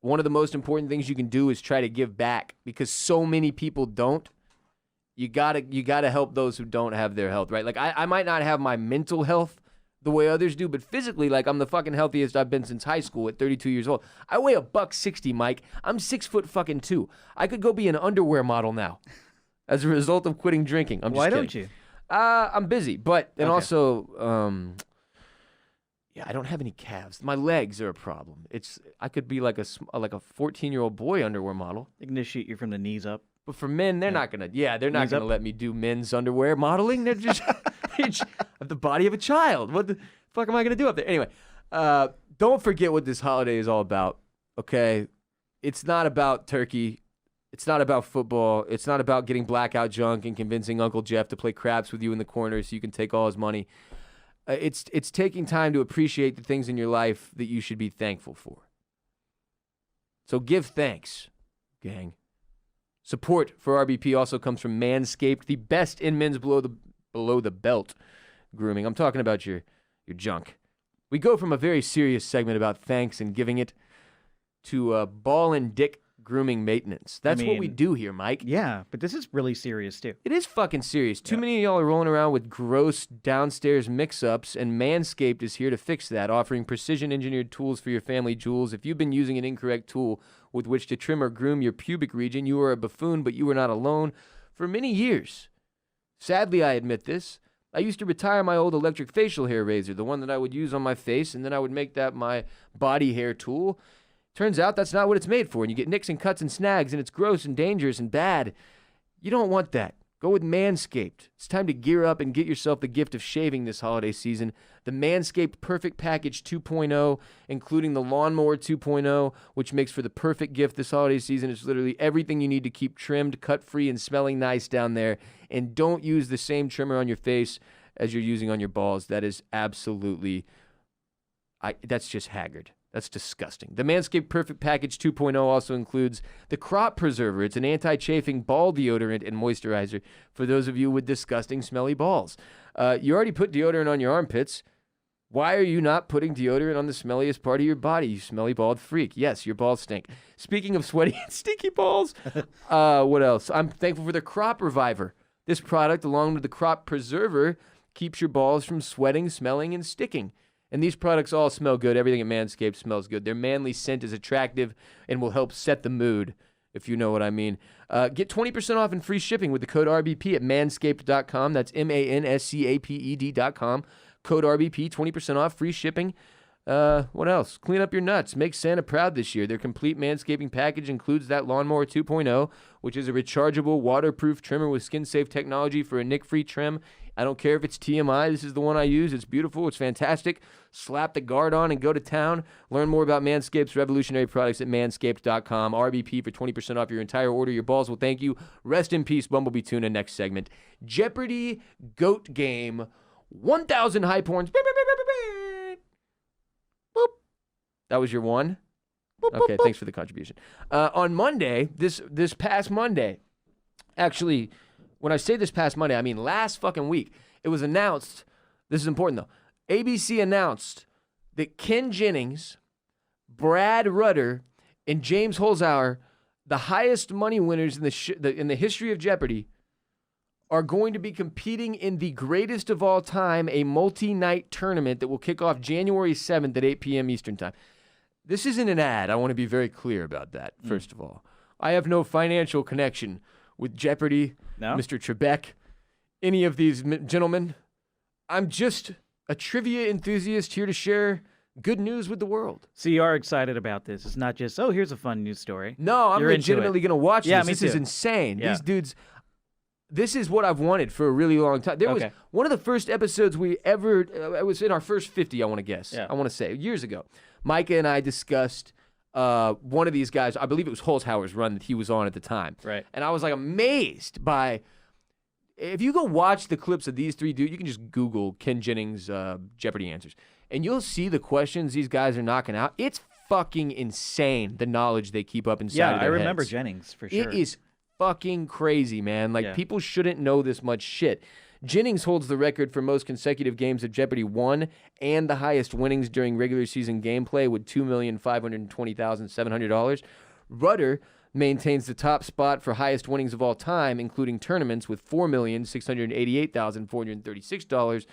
one of the most important things you can do is try to give back because so many people don't. You gotta help those who don't have their health, right? Like I might not have my mental health the way others do, but physically, like I'm the fucking healthiest I've been since high school at 32 years old. I weigh $160, Mike. I'm 6'2". I could go be an underwear model now as a result of quitting drinking. I'm just Why kidding. don't you? I'm busy, but Okay. also, I don't have any calves. My legs are a problem. I could be like a 14-year-old boy underwear model. They can just shoot you from the knees up. But for men, they're not gonna. Yeah, they're not Knees gonna up? let me do men's underwear modeling. They're just of the body of a child. What the fuck am I gonna do up there? Anyway, don't forget what this holiday is all about. Okay, it's not about turkey. It's not about football. It's not about getting blackout drunk and convincing Uncle Jeff to play craps with you in the corner so you can take all his money. It's taking time to appreciate the things in your life that you should be thankful for. So give thanks, gang. Support for RBP also comes from Manscaped, the best in men's below the belt grooming. I'm talking about your junk. We go from a very serious segment about thanks and giving it to ball and dick grooming maintenance. That's what we do here, Mike. Yeah, but this is really serious too. It is fucking serious. Too many of y'all are rolling around with gross downstairs mix-ups, and Manscaped is here to fix that, offering precision-engineered tools for your family jewels. If you've been using an incorrect tool with which to trim or groom your pubic region, you are a buffoon, but you are not alone. For many years, sadly I admit this, I used to retire my old electric facial hair razor, the one that I would use on my face, and then I would make that my body hair tool. Turns out that's not what it's made for, and you get nicks and cuts and snags, and it's gross and dangerous and bad. You don't want that. Go with Manscaped. It's time to gear up and get yourself the gift of shaving this holiday season. The Manscaped Perfect Package 2.0, including the Lawnmower 2.0, which makes for the perfect gift this holiday season. It's literally everything you need to keep trimmed, cut-free, and smelling nice down there. And don't use the same trimmer on your face as you're using on your balls. That is absolutely... that's just haggard. That's disgusting. The Manscaped Perfect Package 2.0 also includes the Crop Preserver. It's an anti-chafing ball deodorant and moisturizer for those of you with disgusting, smelly balls. You already put deodorant on your armpits. Why are you not putting deodorant on the smelliest part of your body, you smelly bald freak? Yes, your balls stink. Speaking of sweaty and stinky balls, what else? I'm thankful for the Crop Reviver. This product, along with the Crop Preserver, keeps your balls from sweating, smelling, and sticking. And these products all smell good. Everything at Manscaped smells good. Their manly scent is attractive and will help set the mood, if you know what I mean. Get 20% off and free shipping with the code RBP at manscaped.com. That's manscaped.com. Code RBP, 20% off, free shipping. What else? Clean up your nuts. Make Santa proud this year. Their complete manscaping package includes that Lawnmower 2.0, which is a rechargeable, waterproof trimmer with skin-safe technology for a nick-free trim. I don't care if it's TMI. This is the one I use. It's beautiful. It's fantastic. Slap the guard on and go to town. Learn more about Manscaped's revolutionary products at manscaped.com. RBP for 20% off your entire order. Your balls will thank you. Rest in peace, Bumblebee Tuna. Next segment. Jeopardy Goat Game. 1,000 high points. Beep, beep, beep, beep, beep. Boop. That was your one? Boop, okay, boop, thanks for the contribution. On Monday, this past Monday, actually... When I say this past Monday, I mean last fucking week, it was announced, this is important though, ABC announced that Ken Jennings, Brad Rutter, and James Holzhauer, the highest money winners in the history of Jeopardy, are going to be competing in the greatest of all time, a multi-night tournament that will kick off January 7th at 8 p.m. Eastern Time. This isn't an ad. I want to be very clear about that, first of all. I have no financial connection with Jeopardy, no? Mr. Trebek, any of these gentlemen. I'm just a trivia enthusiast here to share good news with the world. So you are excited about this. It's not just, oh, here's a fun news story. No, I'm legitimately going to watch this. Me this too. Is insane. Yeah. These dudes, this is what I've wanted for a really long time. There was one of the first episodes we ever, it was in our first 50, I want to guess. Yeah. I want to say, years ago. Micah and I discussed one of these guys, I believe it was Holzhauer's run that he was on at the time. Right. And I was like amazed by, if you go watch the clips of these three dudes, you can just Google Ken Jennings Jeopardy answers, and you'll see the questions these guys are knocking out. It's fucking insane, the knowledge they keep up inside of their I remember heads. Jennings, for sure. It is fucking crazy, man. Like, people shouldn't know this much shit. Jennings holds the record for most consecutive games of Jeopardy won and the highest winnings during regular season gameplay with $2,520,700. Rutter maintains the top spot for highest winnings of all time, including tournaments, with $4,688,436.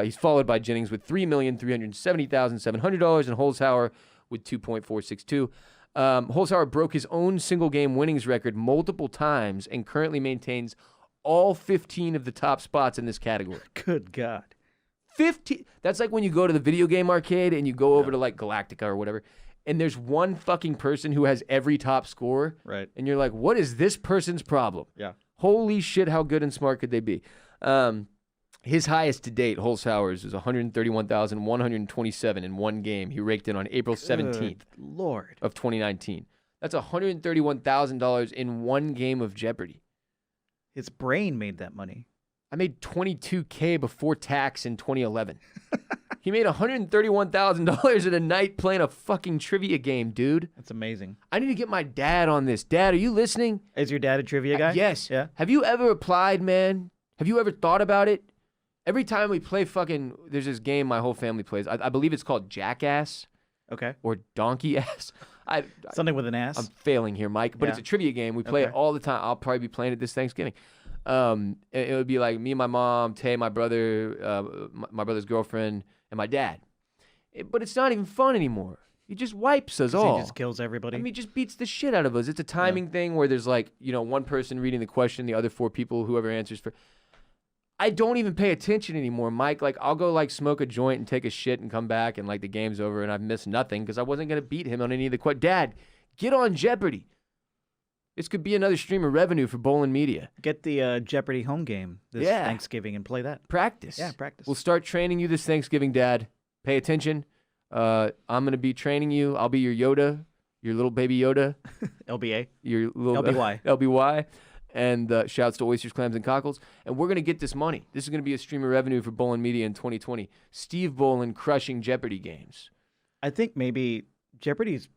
He's followed by Jennings with $3,370,700 and Holzhauer with $2.462. Holzhauer broke his own single-game winnings record multiple times and currently maintains all 15 of the top spots in this category. Good God. 15. That's like when you go to the video game arcade and you go over to like Galactica or whatever, and there's one fucking person who has every top score. Right. And you're like, what is this person's problem? Yeah. Holy shit, how good and smart could they be? His highest to date, Holzhauer's, is $131,127 in one game. He raked in on April 17th Lord. of 2019. That's $131,000 in one game of Jeopardy. His brain made that money. I made $22K before tax in 2011. He made $131,000 in a night playing a fucking trivia game, dude. That's amazing. I need to get my dad on this. Dad, are you listening? Is your dad a trivia guy? Yes. Yeah. Have you ever applied, man? Have you ever thought about it? Every time we play there's this game my whole family plays. I believe it's called Jackass. Okay. Or Donkey Ass. Something with an ass. I'm failing here, Mike, but it's a trivia game. We play it all the time. I'll probably be playing it this Thanksgiving. It would be like me and my mom, Tay, my brother, my brother's girlfriend, and my dad. But it's not even fun anymore. He just wipes us all. He just kills everybody. I mean, he just beats the shit out of us. It's a timing thing where there's like, one person reading the question, the other four people, whoever answers for. I don't even pay attention anymore, Mike. Like, I'll go, like, smoke a joint and take a shit and come back and, like, the game's over and I've missed nothing because I wasn't going to beat him on any of the questions. Dad, get on Jeopardy. This could be another stream of revenue for Bolen Media. Get the Jeopardy home game this Thanksgiving and play that. Practice. Yeah, practice. We'll start training you this Thanksgiving, Dad. Pay attention. I'm going to be training you. I'll be your Yoda, your little baby Yoda. LBA. Your little LBY. LBY. And shouts to Oysters, Clams, and Cockles. And we're going to get this money. This is going to be a stream of revenue for Bolen Media in 2020. Steve Bolen crushing Jeopardy games. I think maybe Jeopardy's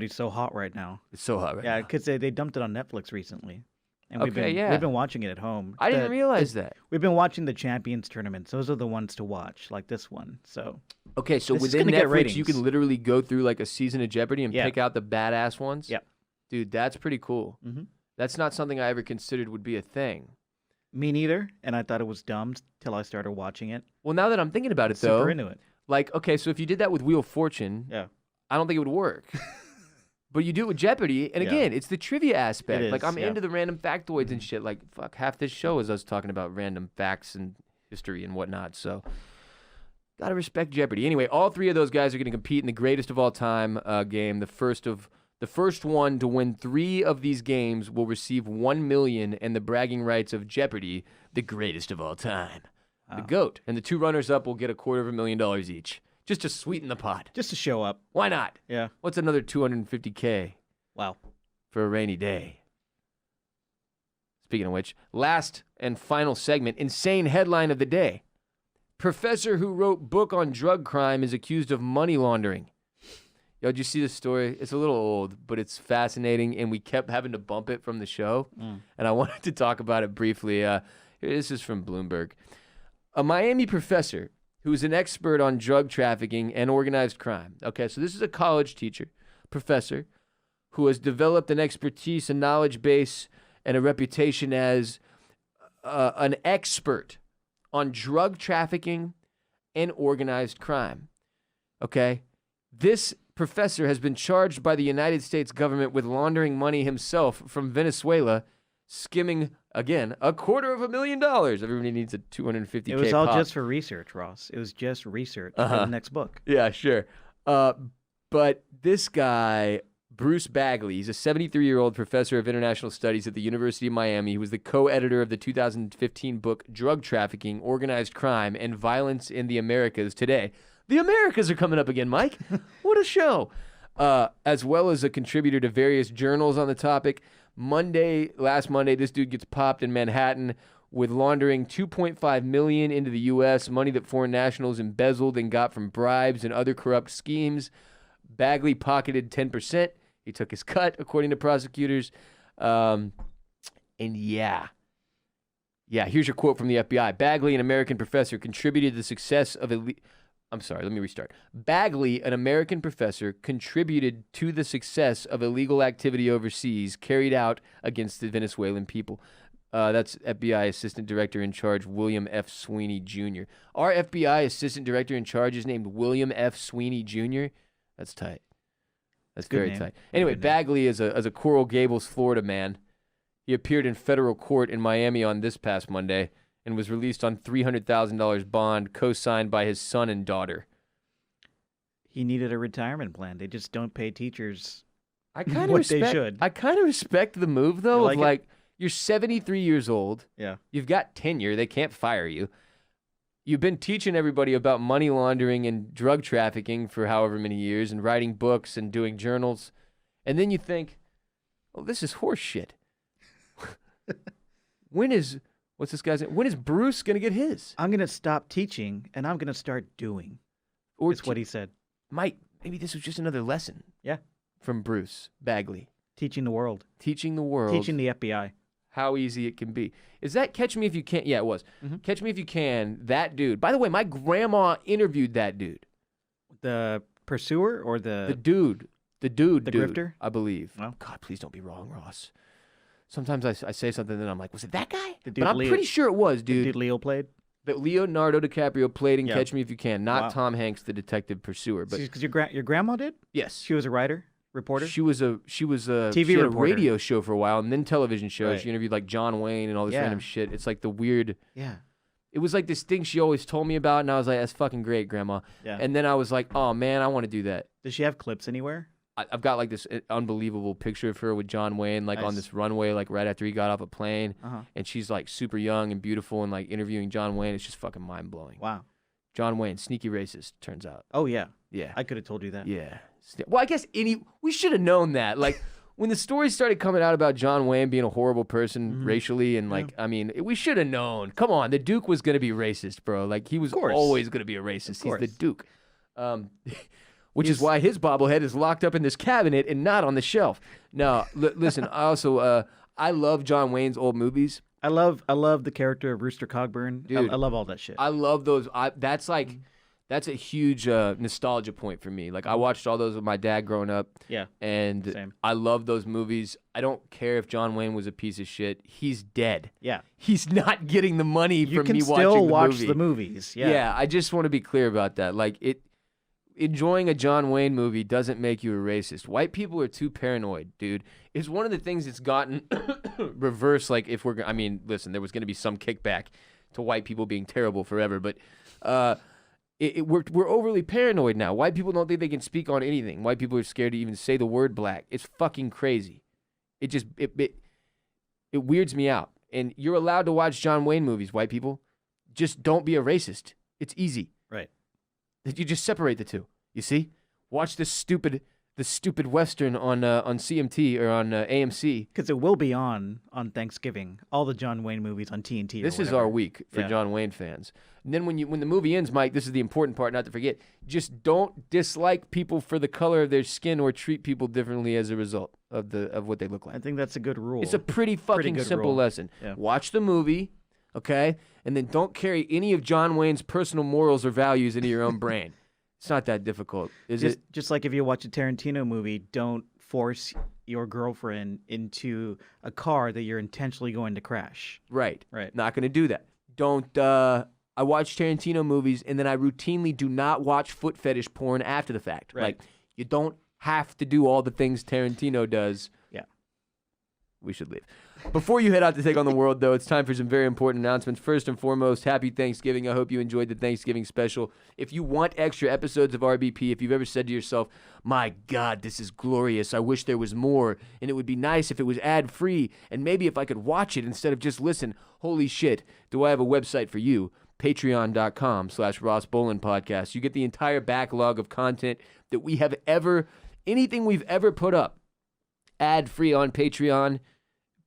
so hot right now. It's so hot right now. Yeah, because they dumped it on Netflix recently. And we've Okay, been watching it at home. I didn't realize that. We've been watching the Champions tournaments. Those are the ones to watch, like this one. So Okay, so This is within gonna get Netflix, ratings. you can literally go through like a season of Jeopardy and Yeah. pick out the badass ones? Yeah. Dude, that's pretty cool. Mhm. That's not something I ever considered would be a thing. me neither, and I thought it was dumb till I started watching it. Well, now that I'm thinking about it, Super though, into it. like, okay, so if you did that with Wheel of Fortune, Yeah. I don't think it would work. But you do it with Jeopardy, and Yeah. again, it's the trivia aspect. It Like, is, I'm yeah. into the random factoids and shit. Like, fuck, half this show is us talking about random facts and history and whatnot. So, gotta respect Jeopardy. Anyway, all three of those guys are going to compete in the greatest of all time game. The first one to win 3 of these games will receive $1 million and the bragging rights of Jeopardy, the greatest of all time. The Wow. GOAT. And the 2 runners-up will get $250,000 each, just to sweeten the pot. Just to show up. Why not? Yeah. What's another $250K Wow. for a rainy day? Speaking of which, last and final segment, insane headline of the day. Professor who wrote book on drug crime is accused of money laundering. Yo, did you see this story? It's a little old, but it's fascinating, and we kept having to bump it from the show, and I wanted to talk about it briefly. This is from Bloomberg. A Miami professor who is an expert on drug trafficking and organized crime. Okay, so this is a college teacher, professor, who has developed an expertise, a knowledge base, and a reputation as an expert on drug trafficking and organized crime. Okay? This professor has been charged by the United States government with laundering money himself from Venezuela, skimming, again, $250,000. Everybody needs a $250K It was all pop. just for research, Ross. It was just research for the next book. Yeah, sure. But this guy, Bruce Bagley, he's a 73-year-old professor of international studies at the University of Miami. He was the co-editor of the 2015 book Drug Trafficking, Organized Crime, and Violence in the Americas Today. The Americas are coming up again, Mike. What a show. As well as a contributor to various journals on the topic. Last Monday, this dude gets popped in Manhattan with laundering $2.5 million into the U.S., money that foreign nationals embezzled and got from bribes and other corrupt schemes. Bagley pocketed 10%. He took his cut, according to prosecutors. And yeah, here's your quote from the FBI. Bagley, an American professor, contributed to the success of Bagley, an American professor, contributed to the success of illegal activity overseas carried out against the Venezuelan people. That's FBI Assistant Director in Charge, William F. Sweeney, Jr. Our FBI Assistant Director in Charge is named William F. Sweeney, Jr. That's tight. That's Good very name. tight. Anyway, Good name. Bagley is a Coral Gables, Florida man. He appeared in federal court in Miami on this past Monday and was released on $300,000 bond co-signed by his son and daughter. He needed a retirement plan. They just don't pay teachers I kind of what respect. they should. I kind of respect the move though. You like of it? like you're 73 years old. Yeah. You've got tenure. They can't fire you. You've been teaching everybody about money laundering and drug trafficking for however many years and writing books and doing journals. And then you think, oh, this is horse shit. When is Bruce going to get his? I'm going to stop teaching and I'm going to start doing. Or That's what he said. maybe this was just another lesson. Yeah. From Bruce Bagley. Teaching the world. Teaching the world. Teaching the FBI. How easy it can be. Is that Catch Me If You Can? Yeah, it was. Mhm. Catch Me If You Can, that dude. By the way, my grandma interviewed that dude. The pursuer or The dude. The dude. grifter? I believe. Well. God, please don't be wrong, Ross. Sometimes I say something and I'm like, was it that guy? The But dude I'm pretty sure it was, the dude. dude Leo played? That Leonardo DiCaprio played in Yeah. Catch Me If You Can, not Wow. Tom Hanks, the detective pursuer. But Because your grandma did? yes. She was a writer? reporter? She was a TV she had reporter. a radio show for a while and then television shows. Right. She interviewed like John Wayne and all this Yeah. random shit. It's like the weird. Yeah. It was like this thing she always told me about, and I was like, "That's fucking great, Grandma." Yeah. And then I was like, "Oh man, I want to do that." Does she have clips anywhere? I've got like this unbelievable picture of her with John Wayne, like on Nice. this runway, like right after he got off a plane, Uh-huh. and she's like super young and beautiful, and like interviewing John Wayne. It's just fucking mind blowing. Wow. John Wayne, sneaky racist, turns out. Oh yeah. Yeah. I could have told you that. Yeah. Well, I guess we should have known that. Like, when the stories started coming out about John Wayne being a horrible person racially, and like, I mean, we should have known. Come on, the Duke was going to be racist, bro. Like, he was course. always going to be a racist. He's course. the Duke. Which is why his bobblehead is locked up in this cabinet and not on the shelf. No, listen, I also, I love John Wayne's old movies. I love the character of Rooster Cogburn. Dude, I love all that shit. I love those. That's like, that's a huge nostalgia point for me. Like, I watched all those with my dad growing up. Yeah, And same. I love those movies. I don't care if John Wayne was a piece of shit. He's dead. Yeah. He's not getting the money You from can me still watching the watch movie. the movies. Yeah. Yeah, I just want to be clear about that. Like, enjoying a John Wayne movie doesn't make you a racist. White people are too paranoid, dude. It's one of the things that's gotten reversed. Like, I mean, listen, there was going to be some kickback to white people being terrible forever, but we're overly paranoid now. White people don't think they can speak on anything. White people are scared to even say the word black. It's fucking crazy. It weirds me out. And you're allowed to watch John Wayne movies, white people. Just don't be a racist. It's easy. Right. You just separate the two. You see? Watch this stupid Western on CMT or on AMC. Because it will be on Thanksgiving. All the John Wayne movies on TNT. This is our week for Yeah. John Wayne fans. And then when the movie ends, Mike, this is the important part not to forget. Just don't dislike people for the color of their skin or treat people differently as a result of what they look like. I think that's a good rule. It's a pretty fucking good simple rule. lesson. Yeah. Watch the movie, okay? And then don't carry any of John Wayne's personal morals or values into your own brain. It's not that difficult, is it? Just like if you watch a Tarantino movie, don't force your girlfriend into a car that you're intentionally going to crash. Right. Right. Not going to do that. Don't, I watch Tarantino movies and then I routinely do not watch foot fetish porn after the fact. Right. Like, you don't have to do all the things Tarantino does. Yeah. We should leave. Before you head out to take on the world, though, it's time for some very important announcements. First and foremost, happy Thanksgiving. I hope you enjoyed the Thanksgiving special. If you want extra episodes of RBP, if you've ever said to yourself, my God, this is glorious. I wish there was more, and it would be nice if it was ad-free, and maybe if I could watch it instead of just listen. Holy shit, do I have a website for you. Patreon.com/Ross Bolen Podcast. You get the entire backlog of content that we have anything we've ever put up, ad-free on Patreon.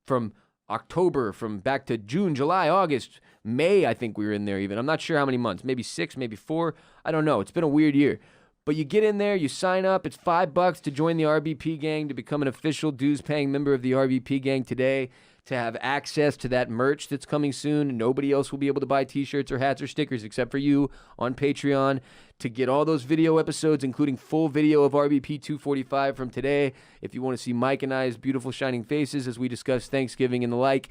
From October, from back to June, July, August, May, I think we were in there even. I'm not sure how many months, maybe 6, maybe 4. I don't know. It's been a weird year. But you get in there, you sign up. It's $5 to join the RBP gang, to become an official dues-paying member of the RBP gang today, to have access to that merch that's coming soon. Nobody else will be able to buy T-shirts or hats or stickers except for you on Patreon, to get all those video episodes, including full video of RBP 245 from today. If you want to see Mike and I's beautiful shining faces as we discuss Thanksgiving and the like,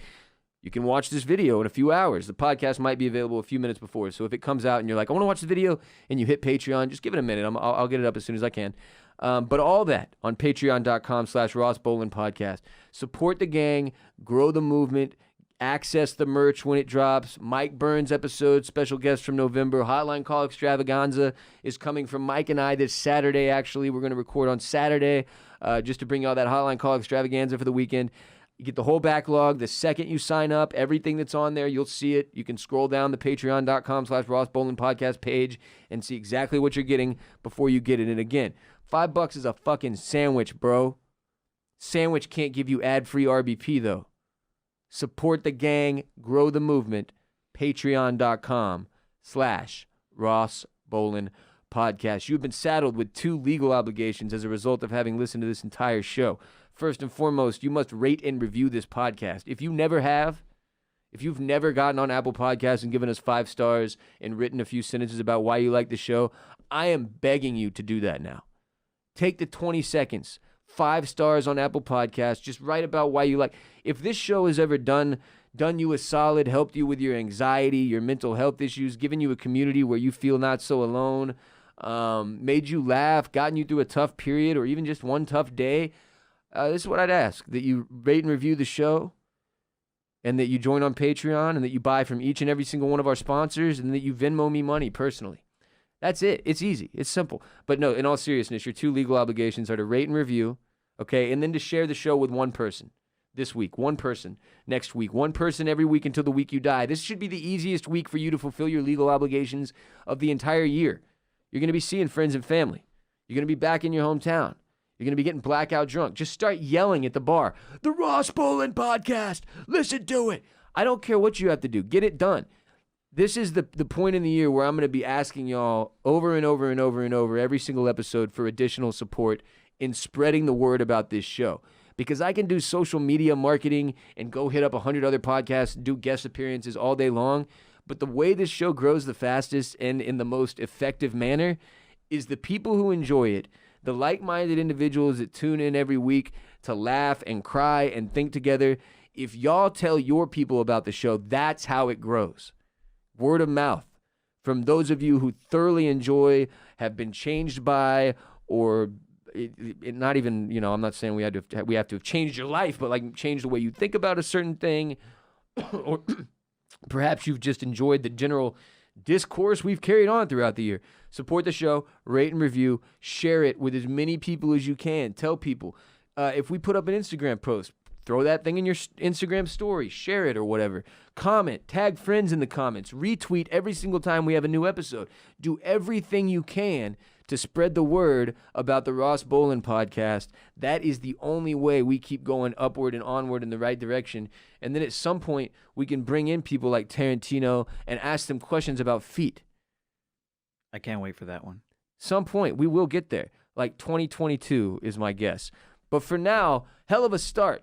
you can watch this video in a few hours. The podcast might be available a few minutes before. So if it comes out and you're like, I want to watch the video, and you hit Patreon, just give it a minute. I'll get it up as soon as I can. But all that on patreon.com/Ross Bolen Podcast. Support the gang, grow the movement, access the merch when it drops. Mike Burns episode, special guest from November. Hotline Call Extravaganza is coming from Mike and I this Saturday, actually. We're going to record on Saturday just to bring you all that Hotline Call Extravaganza for the weekend. You get the whole backlog. The second you sign up, everything that's on there, you'll see it. You can scroll down the patreon.com/Ross Bolen Podcast page and see exactly what you're getting before you get it. And again, $5 is a fucking sandwich, bro. Sandwich can't give you ad-free RBP, though. Support the gang, grow the movement. Patreon.com/Ross Bolen Podcast. You've been saddled with 2 legal obligations as a result of having listened to this entire show. First and foremost, you must rate and review this podcast. If you've never gotten on Apple Podcasts and given us 5 stars and written a few sentences about why you like the show, I am begging you to do that now. Take the 20 seconds. 5 stars on Apple Podcasts. Just write about why you like. If this show has ever done you a solid, helped you with your anxiety, your mental health issues, given you a community where you feel not so alone, made you laugh, gotten you through a tough period, or even just one tough day, this is what I'd ask: that you rate and review the show, and that you join on Patreon, and that you buy from each and every single one of our sponsors, and that you Venmo me money personally. That's it. It's easy. It's simple. But no, in all seriousness, your 2 legal obligations are to rate and review, okay, and then to share the show with one person. This week, one person. Next week, one person every week until the week you die. This should be the easiest week for you to fulfill your legal obligations of the entire year. You're going to be seeing friends and family. You're going to be back in your hometown. You're going to be getting blackout drunk. Just start yelling at the bar, "The Ross Bolen Podcast. Listen to it." I don't care what you have to do. Get it done. This is the point in the year where I'm going to be asking y'all over and over and over and over every single episode for additional support in spreading the word about this show. Because I can do social media marketing and go hit up 100 other podcasts and do guest appearances all day long. But the way this show grows the fastest and in the most effective manner is the people who enjoy it, the like-minded individuals that tune in every week to laugh and cry and think together. If y'all tell your people about the show, that's how it grows. Word of mouth. From those of you who thoroughly enjoy, have been changed by, or not even, I'm not saying we have to have changed your life, but like changed the way you think about a certain thing, or perhaps you've just enjoyed the general discourse we've carried on throughout the year. Support the show, rate and review, share it with as many people as you can. Tell people. If we put up an Instagram post, throw that thing in your Instagram story, share it or whatever. Comment, tag friends in the comments, retweet every single time we have a new episode. Do everything you can to spread the word about the Ross Bolen Podcast. That is the only way we keep going upward and onward in the right direction. And then at some point, we can bring in people like Tarantino and ask them questions about feet. I can't wait for that one. Some point, we will get there. Like 2022 is my guess. But for now, hell of a start.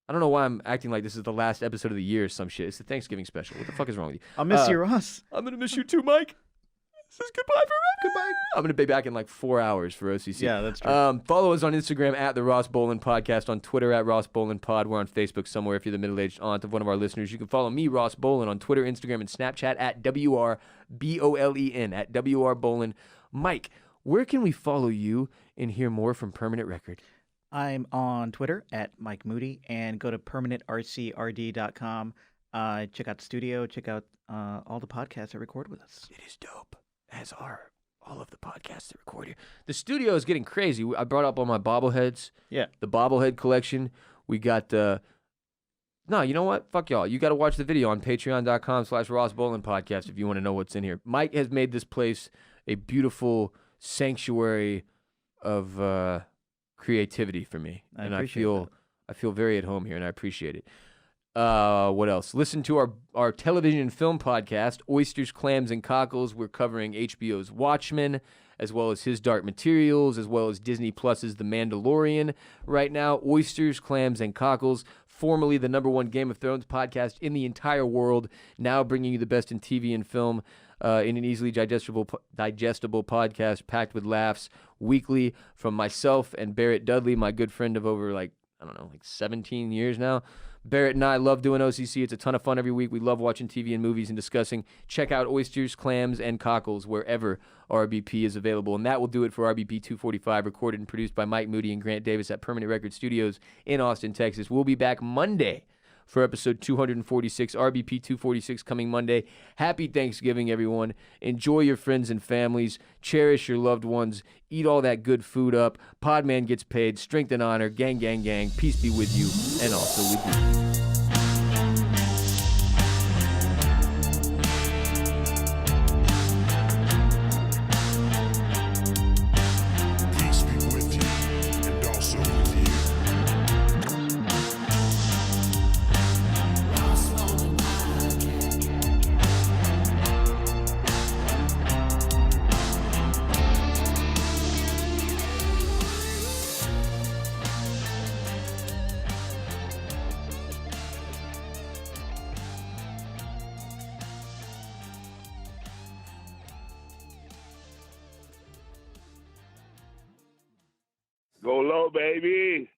I don't know why I'm acting like this is the last episode of the year or some shit. It's the Thanksgiving special. What the fuck is wrong with you? I'll miss you, Ross. I'm going to miss you too, Mike. This is goodbye forever. Goodbye. I'm going to be back in like 4 hours for OCC. Yeah, that's true. Follow us on Instagram at the Ross Bolen Podcast, on Twitter at Ross Bolen Pod. We're on Facebook somewhere if you're the middle-aged aunt of one of our listeners. You can follow me, Ross Bolen, on Twitter, Instagram, and Snapchat at WRBOLEN, at WR Bolen. Mike, where can we follow you and hear more from Permanent Record? I'm on Twitter at Mike Moody, and go to permanentrcrd.com. Check out the studio. Check out all the podcasts that record with us. It is dope, as are all of the podcasts that record here. The studio is getting crazy. I brought up all my bobbleheads. Yeah. The bobblehead collection. We got... no, you know what? Fuck y'all. You got to watch the video on patreon.com/Ross Bolen Podcast if you want to know what's in here. Mike has made this place a beautiful sanctuary of... creativity for me, and I feel very at home here, and I appreciate it. What else? Listen to our television and film podcast, Oysters, Clams, and Cockles. We're covering HBO's Watchmen, as well as His Dark Materials, as well as Disney Plus's The Mandalorian. Right now, Oysters, Clams, and Cockles, formerly the #1 Game of Thrones podcast in the entire world, now bringing you the best in TV and film in an easily digestible podcast packed with laughs weekly from myself and Barrett Dudley, my good friend of over 17 years now. Barrett and I love doing OCC. It's a ton of fun every week. We love watching TV and movies and discussing. Check out Oysters, Clams, and Cockles wherever RBP is available. And that will do it for RBP 245, recorded and produced by Mike Moody and Grant Davis at Permanent Record Studios in Austin, Texas. We'll be back Monday for episode 246, RBP 246 coming Monday. Happy Thanksgiving, everyone. Enjoy your friends and families. Cherish your loved ones. Eat all that good food up. Podman gets paid. Strength and honor. Gang, gang, gang. Peace be with you and also with you. Peace be with you and also with you. Go low, baby.